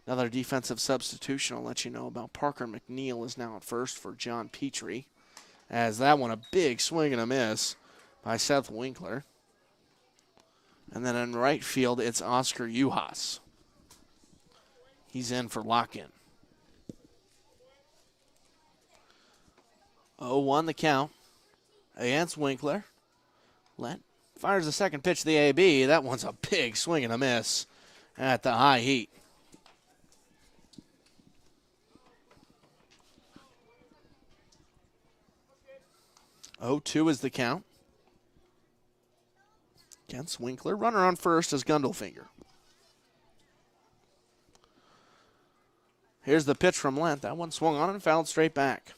Another defensive substitution I'll let you know about. Parker McNeil is now at first for John Petrie. As that one, a big swing and a miss by Seth Winkler. And then in right field, it's Oscar Uhas. He's in for lock-in. 0-1 the count against Winkler. Lent fires the second pitch to the AB. That one's a big swing and a miss at the high heat. 0-2 is the count against Winkler. Runner on first is Gundelfinger. Here's the pitch from Lent. That one swung on and fouled straight back.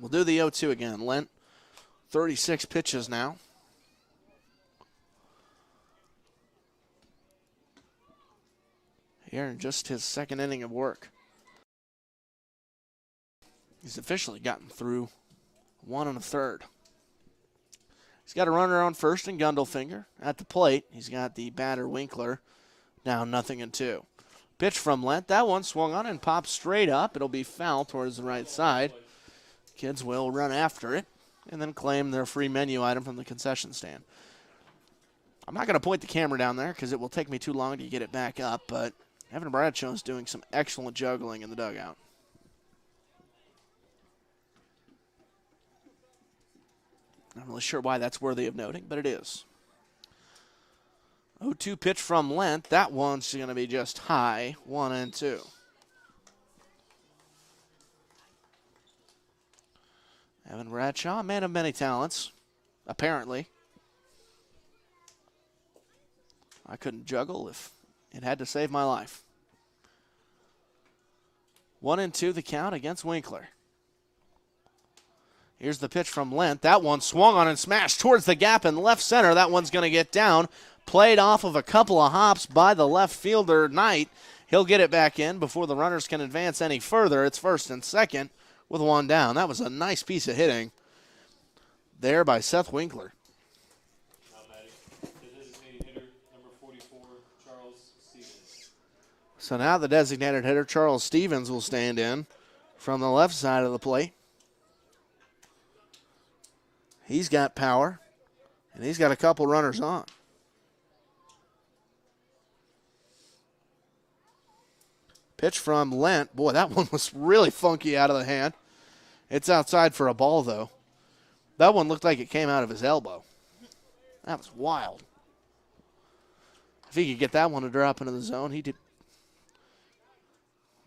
We'll do the 0-2 again. Lent, 36 pitches now. Here in just his second inning of work. He's officially gotten through 1 1/3. He's got a runner on first and Gundelfinger at the plate. He's got the batter Winkler down 0-2. Pitch from Lent. That one swung on and popped straight up. It'll be foul towards the right side. Kids will run after it and then claim their free menu item from the concession stand. I'm not going to point the camera down there because it will take me too long to get it back up, but Evan Bradshaw is doing some excellent juggling in the dugout. Not really sure why that's worthy of noting, but it is. 0-2 pitch from Lent. That one's going to be just high, 1-2. Evan Bradshaw, man of many talents, apparently. I couldn't juggle if it had to save my life. 1-2 the count against Winkler. Here's the pitch from Lent. That one swung on and smashed towards the gap in left center. That one's going to get down. Played off of a couple of hops by the left fielder, Knight. He'll get it back in before the runners can advance any further. It's first and second with one down. That was a nice piece of hitting there by Seth Winkler. Now batting, the designated hitter, number 44, Charles Stevens. So now the designated hitter, Charles Stevens, will stand in from the left side of the plate. He's got power, and he's got a couple runners on. Pitch from Lent. Boy, that one was really funky out of the hand. It's outside for a ball, though. That one looked like it came out of his elbow. That was wild. If he could get that one to drop into the zone, he'd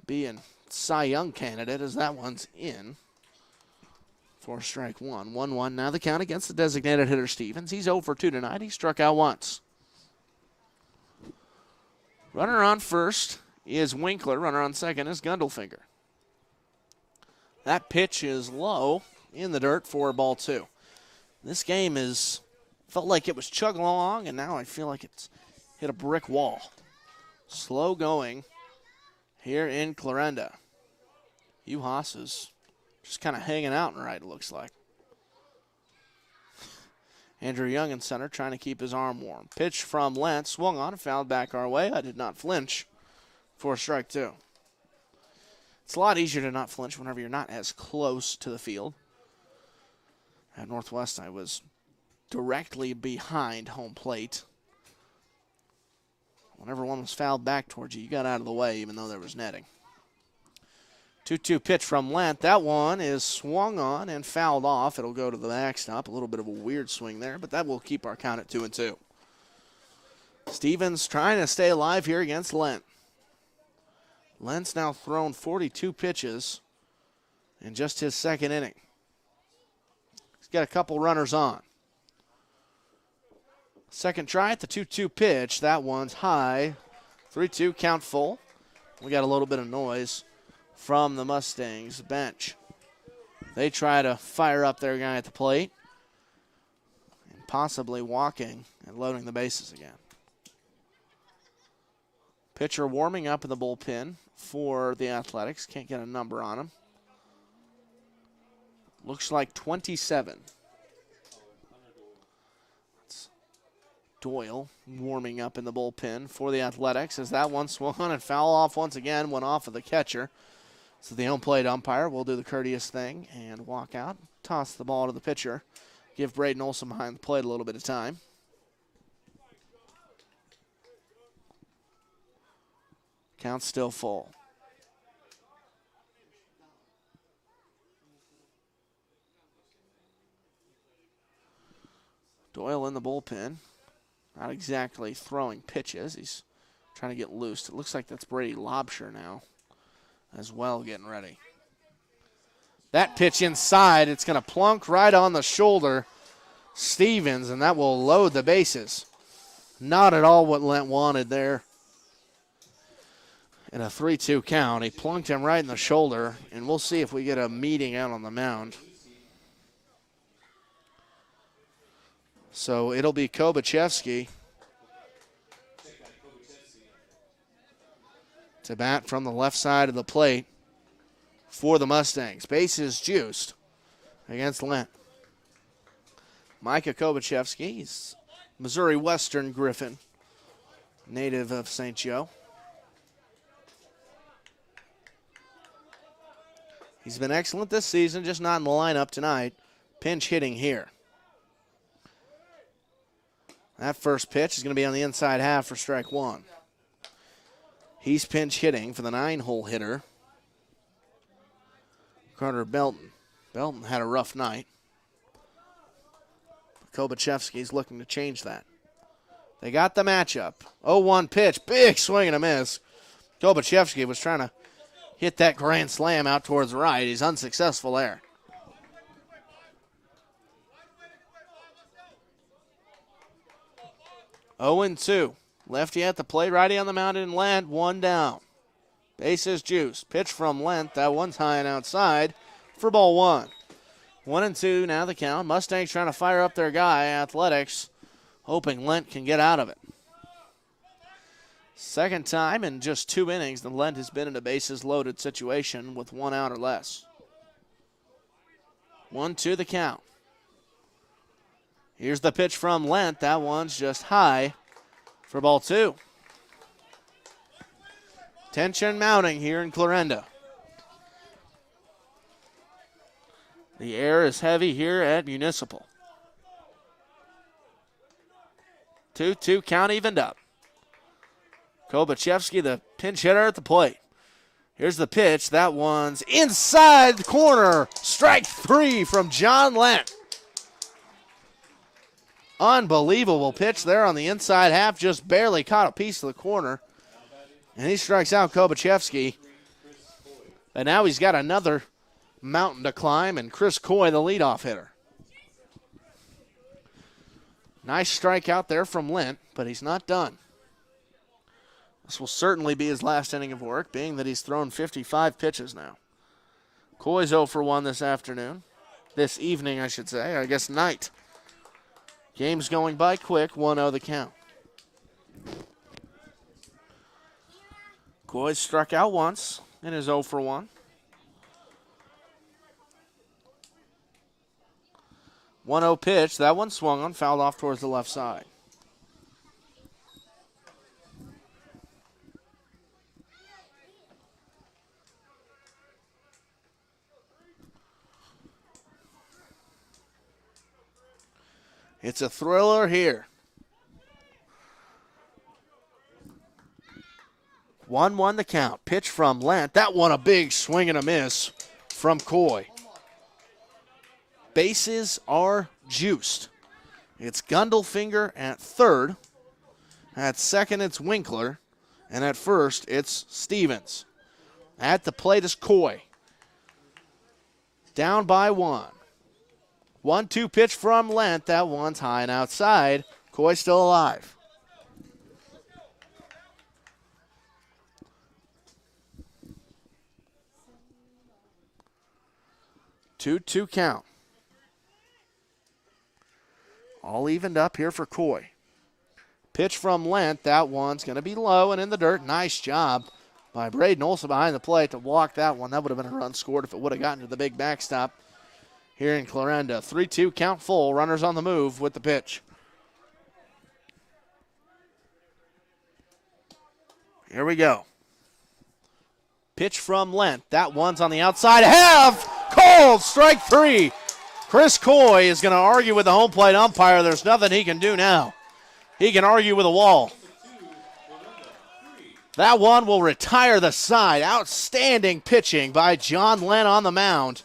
be a Cy Young candidate, as that one's in for strike one. 1-1 now the count against the designated hitter Stevens. He's 0 for 2 tonight. He struck out once. Runner on first is Winkler. Runner on second is Gundelfinger. That pitch is low in the dirt for ball two. This game felt like it was chugging along, and now I feel like it's hit a brick wall. Slow going here in Clarinda. Hugh Haas is just kind of hanging out and right, it looks like. Andrew Young in center trying to keep his arm warm. Pitch from Lent, swung on and fouled back our way. I did not flinch for strike two. It's a lot easier to not flinch whenever you're not as close to the field. At Northwest, I was directly behind home plate. Whenever one was fouled back towards you, you got out of the way even though there was netting. 2-2 pitch from Lent. That one is swung on and fouled off. It'll go to the backstop. A little bit of a weird swing there, but that will keep our count at 2-2. Stevens trying to stay alive here against Lent. Lent's now thrown 42 pitches in just his second inning. He's got a couple runners on. Second try at the 2-2 pitch. That one's high. 3-2 count full. We got a little bit of noise from the Mustangs bench. They try to fire up their guy at the plate and possibly walking and loading the bases again. Pitcher warming up in the bullpen for the Athletics. Can't get a number on him. Looks like 27. That's Doyle warming up in the bullpen for the Athletics as that one swung on and foul off once again, went off of the catcher. So the home plate umpire will do the courteous thing and walk out, toss the ball to the pitcher, give Braden Olson behind the plate a little bit of time. Count still full. Doyle in the bullpen. Not exactly throwing pitches. He's trying to get loose. It looks like that's Brady Lobsher now as well, getting ready. That pitch inside, it's going to plunk right on the shoulder. Stevens, and that will load the bases. Not at all what Lent wanted there. In a 3-2 count, he plunked him right in the shoulder, and we'll see if we get a meeting out on the mound. So it'll be Kobachevsky to bat from the left side of the plate for the Mustangs. Bases juiced against Lent. Micah Kobachevsky, he's Missouri Western Griffin, native of St. Joe. He's been excellent this season, just not in the lineup tonight. Pinch hitting here. That first pitch is going to be on the inside half for strike one. He's pinch hitting for the 9-hole hitter, Carter Belton. Belton had a rough night. Kobachevsky's looking to change that. They got the matchup. 0-1 pitch. Big swing and a miss. Kobachevsky was trying to hit that grand slam out towards the right. He's unsuccessful there. Oh and 2. Lefty at the plate, righty on the mound in Lent, one down. Bases juice. Pitch from Lent. That one's high and outside for ball one. 1-2 now the count. Mustangs trying to fire up their guy, Athletics, hoping Lent can get out of it. Second time in just 2 innings that Lent has been in a bases loaded situation with 1 out or less. 1-2 the count. Here's the pitch from Lent. That one's just high for ball 2. Tension mounting here in Clarinda. The air is heavy here at Municipal. 2-2 count evened up. Kobachevsky, the pinch hitter at the plate. Here's the pitch. That one's inside the corner. Strike 3 from John Lent. Unbelievable pitch there on the inside half. Just barely caught a piece of the corner. And he strikes out Kobachevsky. And now he's got another mountain to climb, and Chris Coy, the leadoff hitter. Nice strikeout there from Lent, but he's not done. This will certainly be his last inning of work, being that he's thrown 55 pitches now. Coy's 0 for 1 this afternoon. This evening, I should say. I guess night. Game's going by quick, 1-0 the count. Coy struck out once and is 0 for 1. 1-0 pitch. That one swung on, fouled off towards the left side. It's a thriller here. 1-1 the count. Pitch from Lent. That one a big swing and a miss from Coy. Bases are juiced. It's Gundelfinger at third. At second, it's Winkler. And at first, it's Stevens. At the plate is Coy. Down by 1. 1-2 pitch from Lent. That one's high and outside. Coy still alive. Two count. All evened up here for Coy. Pitch from Lent. That one's going to be low and in the dirt. Nice job by Braden Olson behind the plate to walk that one. That would have been a run scored if it would have gotten to the big backstop here in Clarinda. 3-2 count full. Runners on the move with the pitch. Here we go. Pitch from Lent. That one's on the outside. Cold, strike 3. Chris Coy is going to argue with the home plate umpire. There's nothing he can do now. He can argue with a wall. That one will retire the side. Outstanding pitching by John Lent on the mound.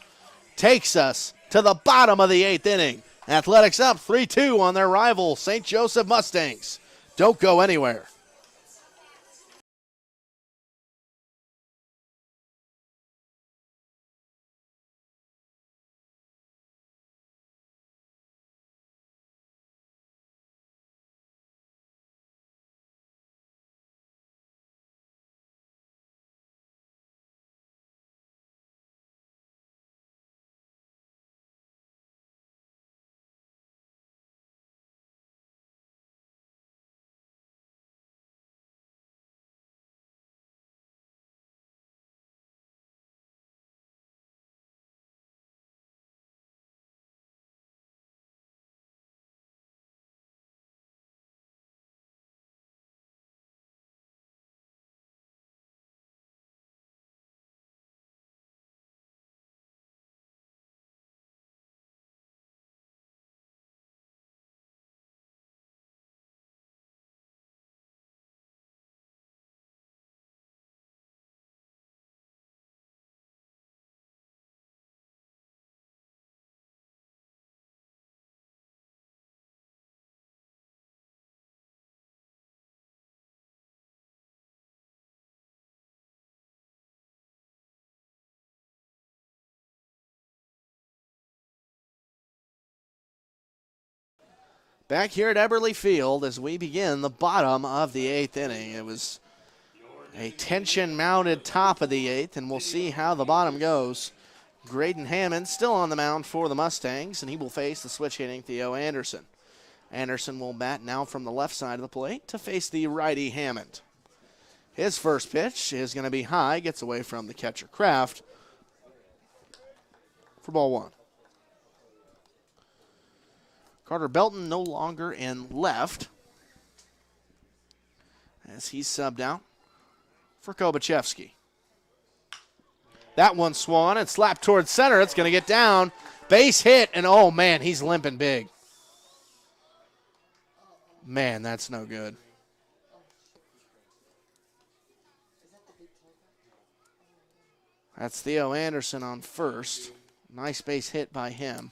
Takes us to the bottom of the 8th inning. Athletics up 3-2 on their rival St. Joseph Mustangs. Don't go anywhere. Back here at Eberly Field as we begin the bottom of the 8th inning. It was a tension-mounted top of the 8th, and we'll see how the bottom goes. Graydon Hammond still on the mound for the Mustangs, and he will face the switch-hitting Theo Anderson. Anderson will bat now from the left side of the plate to face the righty Hammond. His first pitch is going to be high, gets away from the catcher Kraft for ball 1. Carter Belton no longer in left as he's subbed out for Kobachevsky. That one swung and slapped towards center. It's going to get down. Base hit, and oh, man, he's limping big. Man, that's no good. That's Theo Anderson on first. Nice base hit by him.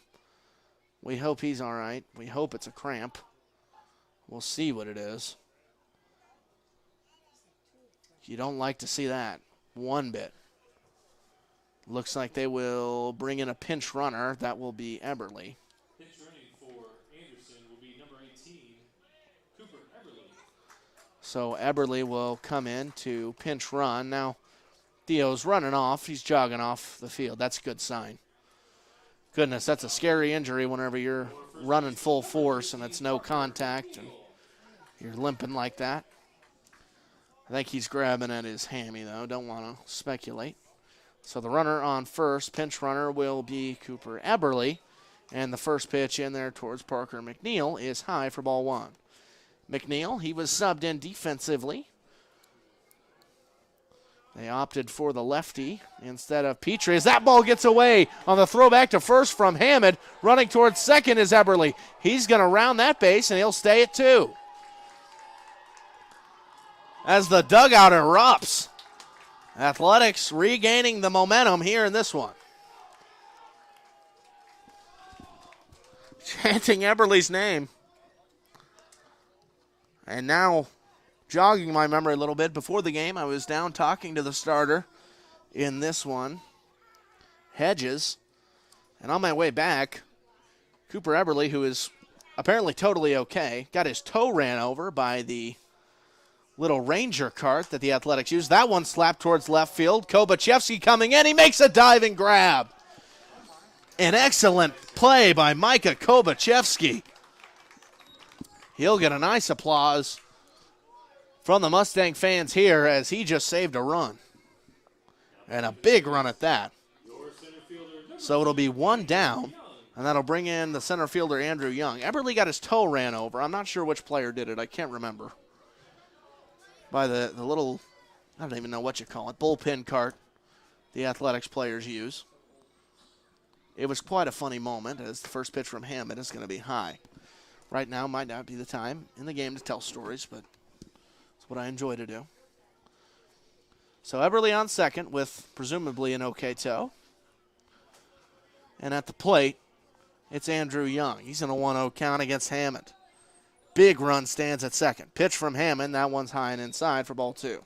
We hope he's all right. We hope it's a cramp. We'll see what it is. You don't like to see that one bit. Looks like they will bring in a pinch runner. That will be Eberly. Pinch running for Anderson will be number 18, Cooper Eberly. So Eberly will come in to pinch run. Now, Theo's running off. He's jogging off the field. That's a good sign. Goodness, that's a scary injury whenever you're running full force and it's no contact and you're limping like that. I think he's grabbing at his hammy, though. Don't want to speculate. So the runner on first, pinch runner, will be Cooper Eberly. And the first pitch in there towards Parker McNeil is high for ball 1. McNeil, he was subbed in defensively. They opted for the lefty instead of Petrie. As that ball gets away on the throwback to first from Hammond, running towards second is Eberly. He's going to round that base, and he'll stay at 2. As the dugout erupts, Athletics regaining the momentum here in this one. Chanting Eberly's name. And now, jogging my memory a little bit, before the game I was down talking to the starter in this one, Hedges. And on my way back, Cooper Eberly, who is apparently totally okay, got his toe ran over by the little Ranger cart that the Athletics use. That one slapped towards left field. Kobachevsky coming in. He makes a diving grab. An excellent play by Micah Kobachevsky. He'll get a nice applause from the Mustang fans here as he just saved a run. And a big run at that. So it'll be 1 down, and that'll bring in the center fielder, Andrew Young. Eberly got his toe ran over. I'm not sure which player did it. I can't remember. By the little, I don't even know what you call it, bullpen cart the Athletics players use. It was quite a funny moment as the first pitch from Hammond is going to be high. Right now might not be the time in the game to tell stories, but it's what I enjoy to do. So Eberly on second with presumably an okay toe. And at the plate, it's Andrew Young. He's in a 1-0 count against Hammond. Big run stands at second. Pitch from Hammond. That one's high and inside for ball 2.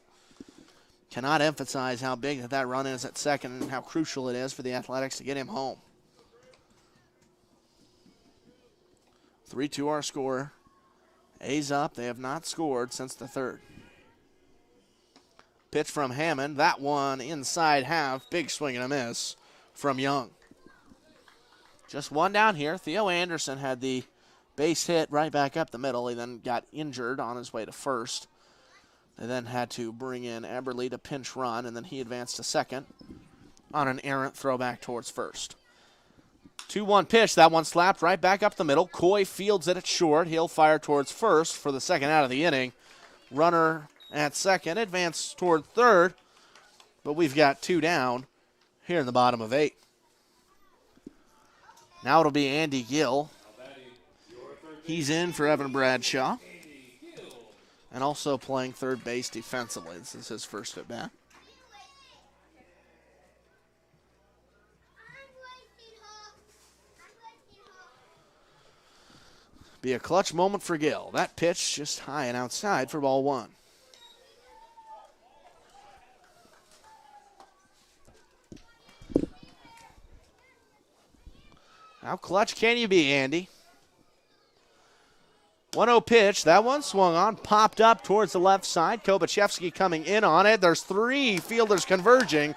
Cannot emphasize how big that run is at second and how crucial it is for the Athletics to get him home. 3-2 our score. A's up. They have not scored since the 3rd. Pitch from Hammond. That one inside half. Big swing and a miss from Young. Just 1 down here. Theo Anderson had the base hit right back up the middle. He then got injured on his way to first. They then had to bring in Eberly to pinch run, and then he advanced to second on an errant throwback towards first. 2-1 pitch. That one slapped right back up the middle. Coy fields it at short. He'll fire towards first for the second out of the inning. Runner at second. Advance toward third. But we've got 2 down here in the bottom of 8. Now it'll be Andy Gill. He's in for Evan Bradshaw. And also playing third base defensively. This is his first at bat. Be a clutch moment for Gill. That pitch just high and outside for ball 1. How clutch can you be, Andy? 1-0 pitch. That one swung on, popped up towards the left side. Kobachevsky coming in on it. There's 3 fielders converging.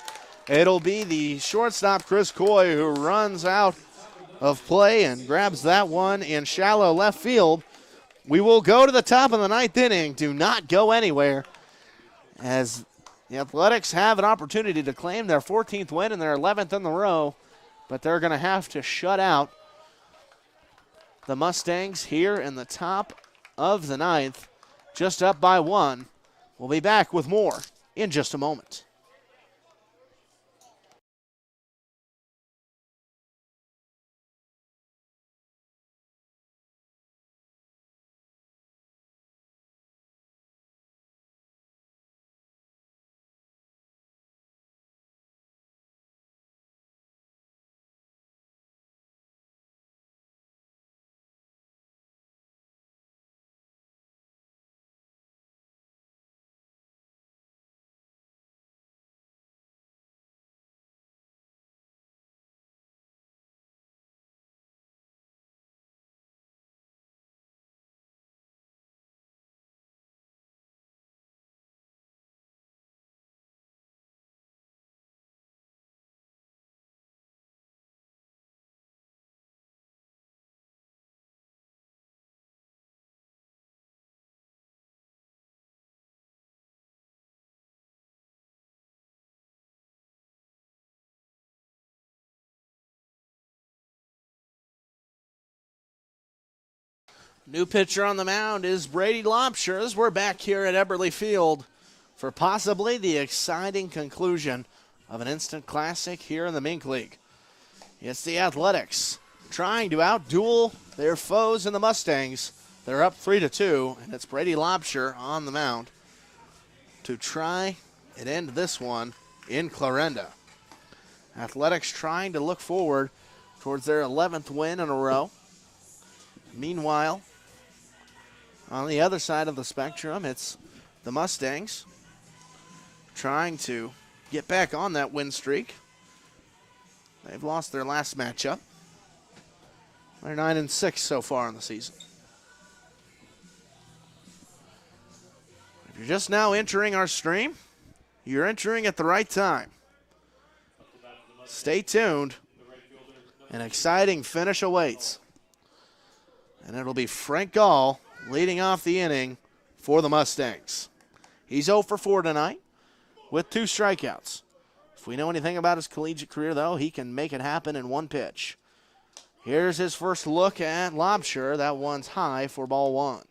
It'll be the shortstop, Chris Coy, who runs out of play and grabs that one in shallow left field. We will go to the top of the 9th inning. Do not go anywhere, as the Athletics have an opportunity to claim their 14th win and their 11th in the row, but they're going to have to shut out the Mustangs here in the top of the 9th, just up by 1. We'll be back with more in just a moment. New pitcher on the mound is Brady Lobsher, as we're back here at Eberly Field for possibly the exciting conclusion of an instant classic here in the Mink League. It's the Athletics trying to outduel their foes in the Mustangs. They're up 3-2, and it's Brady Lobsher on the mound to try and end this one in Clarinda. Athletics trying to look forward towards their 11th win in a row. Meanwhile, on the other side of the spectrum, it's the Mustangs trying to get back on that win streak. They've lost their last matchup. They're 9-6 so far in the season. If you're just now entering our stream, you're entering at the right time. Stay tuned. An exciting finish awaits. And it'll be Frank Gall leading off the inning for the Mustangs. He's 0 for 4 tonight with 2 strikeouts. If we know anything about his collegiate career, though, he can make it happen in 1 pitch. Here's his first look at Lobsher. That one's high for ball 1.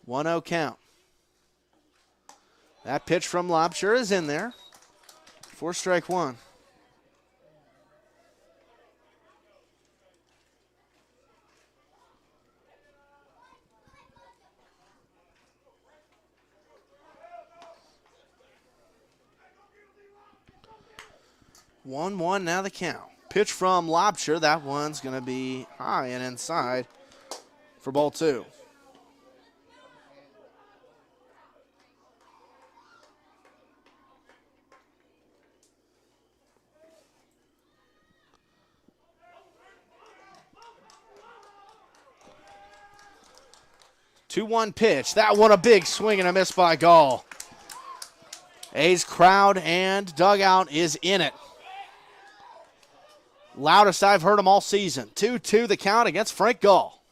One-0 count. That pitch from Lobsher is in there for strike 1. One now the count. Pitch from Lobsher. That one's going to be high and inside for ball 2. Two-one pitch. That one a big swing and a miss by Gall. A's crowd and dugout is in it. Loudest I've heard them all season. 2-2 the count against Frank Gall.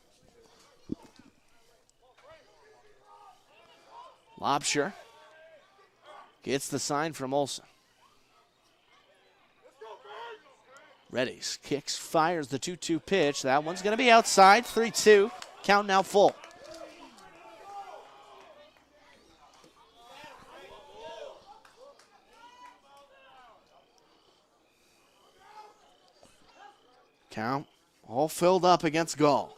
Lobsher gets the sign from Olsen. Readies, kicks, fires the 2-2 pitch. That one's going to be outside. 3-2. Count now full. Count all filled up against Gall.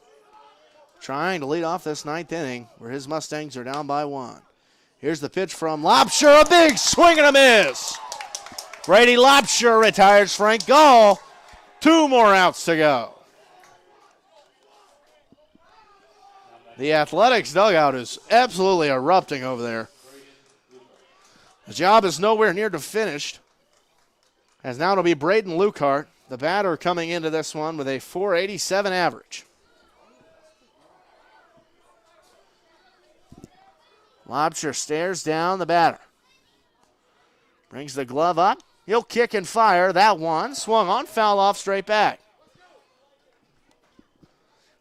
Trying to lead off this 9th inning where his Mustangs are down by 1. Here's the pitch from Lobsher. A big swing and a miss. Brady Lobsher retires Frank Gall. 2 more outs to go. The Athletics dugout is absolutely erupting over there. The job is nowhere near to finished. As now it'll be Braden Lukehart, the batter, coming into this one with a .487 average. Lobsher stares down the batter. Brings the glove up. He'll kick and fire. That one swung on, foul off, straight back.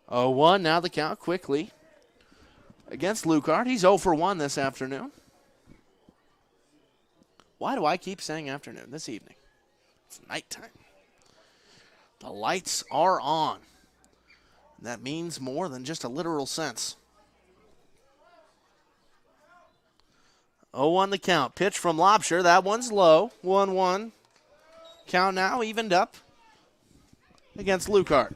0-1, now the count quickly against Lukehart. He's 0 for 1 this afternoon. Why do I keep saying afternoon? This evening. It's nighttime. The lights are on. That means more than just a literal sense. 0-1 the count. Pitch from Lobsher. That one's low. 1-1. Count now evened up against Lukehart.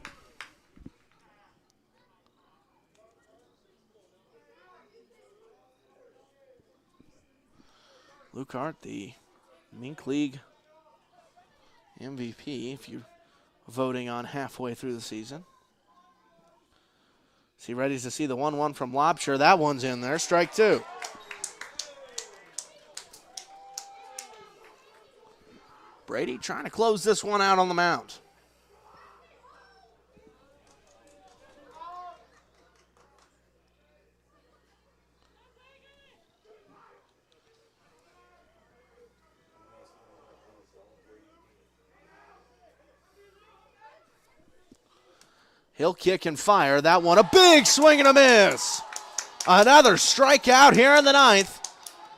Lukehart, the Mink League MVP, if you're voting on halfway through the season. Is he ready to see the 1-1 from Lobsher? That one's in there. Strike two. Brady trying to close this one out on the mound. He'll kick and fire. That one, a big swing and a miss. Another strikeout here in the ninth.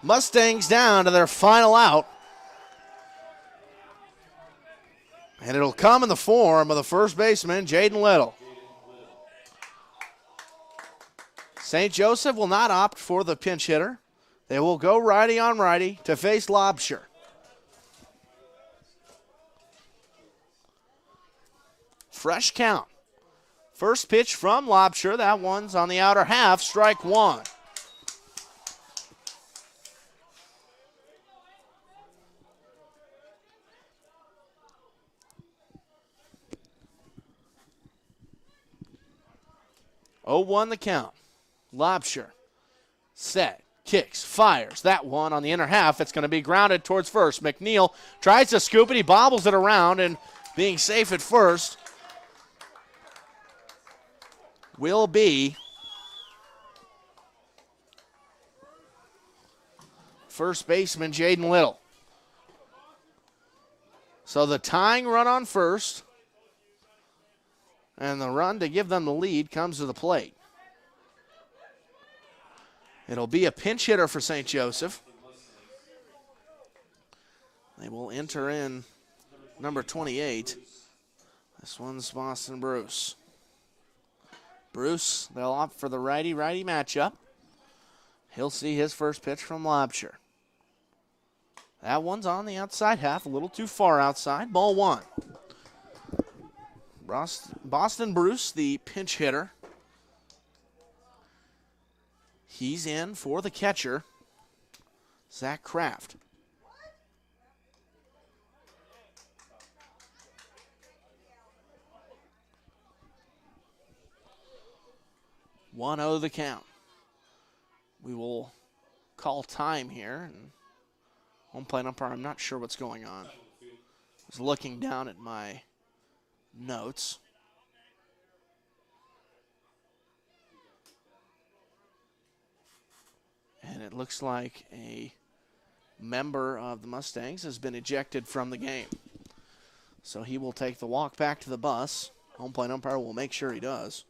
Mustangs down to their final out. And it'll come in the form of the first baseman, Jaden Little. St. Joseph will not opt for the pinch hitter. They will go righty on righty to face Lobsher. Fresh count. First pitch from Lobsher. That one's on the outer half. Strike one. Oh, 1 the count. Lobsher set, kicks, fires. That one on the inner half. It's going to be grounded towards first. McNeil tries to scoop it. He bobbles it around, and being safe at first will be first baseman Jaden Little. So the tying run on first and the run to give them the lead comes to the plate. It'll be a pinch hitter for St. Joseph. They will enter in number 28. This one's Boston Bruce. Bruce, they'll opt for the righty-righty matchup. He'll see his first pitch from Lobsher. That one's on the outside half, a little too far outside. Ball one. Boston Bruce, the pinch hitter. He's in for the catcher, Zach Kraft. .1-0 the count. We will call time here. And home plate umpire, I'm not sure what's going on. I was looking down at my notes. And it looks like a member of the Mustangs has been ejected from the game. So he will take the walk back to the bus. Home plate umpire will make sure he does.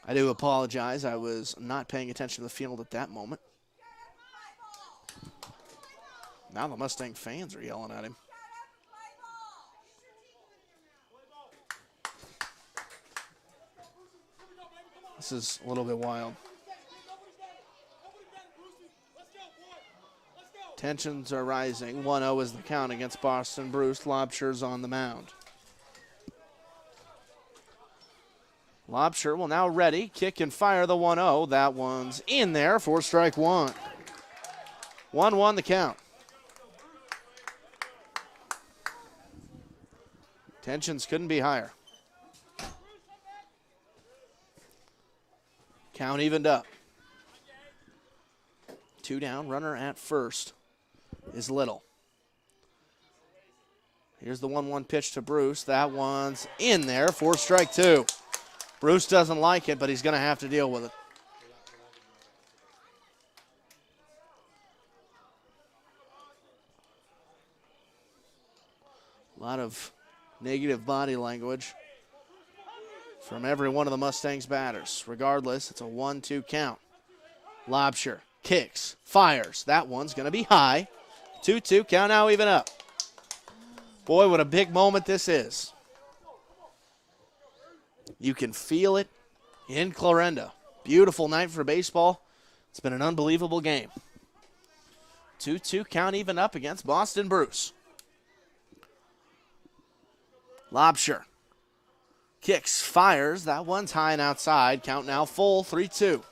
I do apologize. I was not paying attention to the field at that moment. Now the Mustang fans are yelling at him. This is a little bit wild. Tensions are rising. 1-0 is the count against Boston Bruce. Lobsher's on the mound. Lobsher will now ready. Kick and fire the 1-0. That one's in there for strike one. 1-1 the count. Tensions couldn't be higher. Count evened up. 2 down, runner at first is Little. Here's the 1-1 pitch to Bruce. That one's in there for strike 2. Bruce doesn't like it, but he's going to have to deal with it. A lot of negative body language from every one of the Mustangs batters. Regardless, it's a 1-2 count. Lobsher kicks, fires. That one's going to be high. 2-2 count, now even up. Boy, what a big moment this is. You can feel it in Clarinda. Beautiful night for baseball. It's been an unbelievable game. 2-2 count even up against Boston Bruce. Lobsher kicks, fires. That one's high and outside. Count now full, 3-2.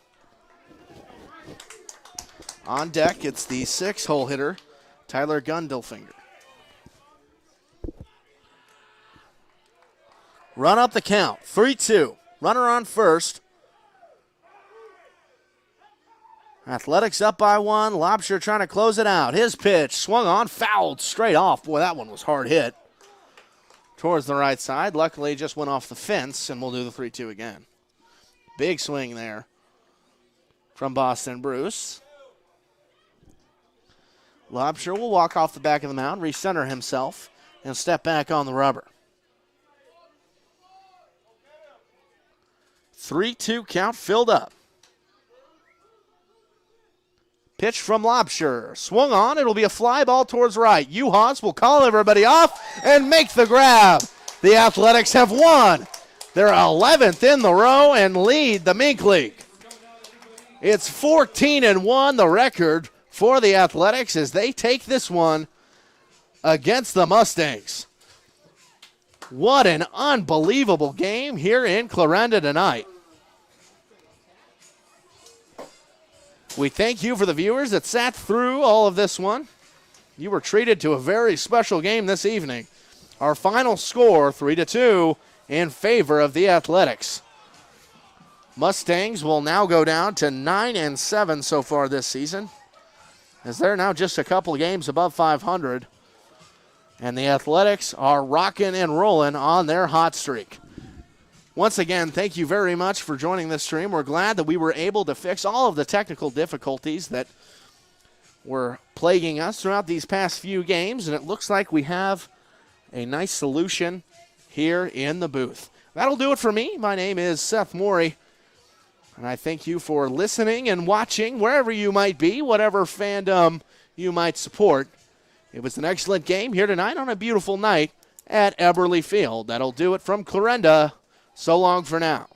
On deck, it's the 6-hole hitter, Tyler Gundelfinger. Run up the count, 3-2. Runner on first. Athletics up by 1. Lobsher trying to close it out. His pitch swung on, fouled straight off. Boy, that one was hard hit. Towards the right side. Luckily, it just went off the fence, and we'll do the 3-2 again. Big swing there from Boston Bruce. Lobsher will walk off the back of the mound, recenter himself, and step back on the rubber. 3-2 count filled up. Pitch from Lobsher. Swung on. It'll be a fly ball towards right. Uhas will call everybody off and make the grab. The Athletics have won their 11th in the row and lead the Mink League. It's 14-1, the record for the Athletics as they take this one against the Mustangs. What an unbelievable game here in Clarinda tonight. We thank you for the viewers that sat through all of this one. You were treated to a very special game this evening. Our final score, 3-2, in favor of the Athletics. Mustangs will now go down to 9-7 so far this season, as they're now just a couple of games above 500. And the Athletics are rocking and rolling on their hot streak. Once again, thank you very much for joining this stream. We're glad that we were able to fix all of the technical difficulties that were plaguing us throughout these past few games, and it looks like we have a nice solution here in the booth. That'll do it for me. My name is Seth Morey, and I thank you for listening and watching wherever you might be, whatever fandom you might support. It was an excellent game here tonight on a beautiful night at Eberly Field. That'll do it from Clarinda. So long for now.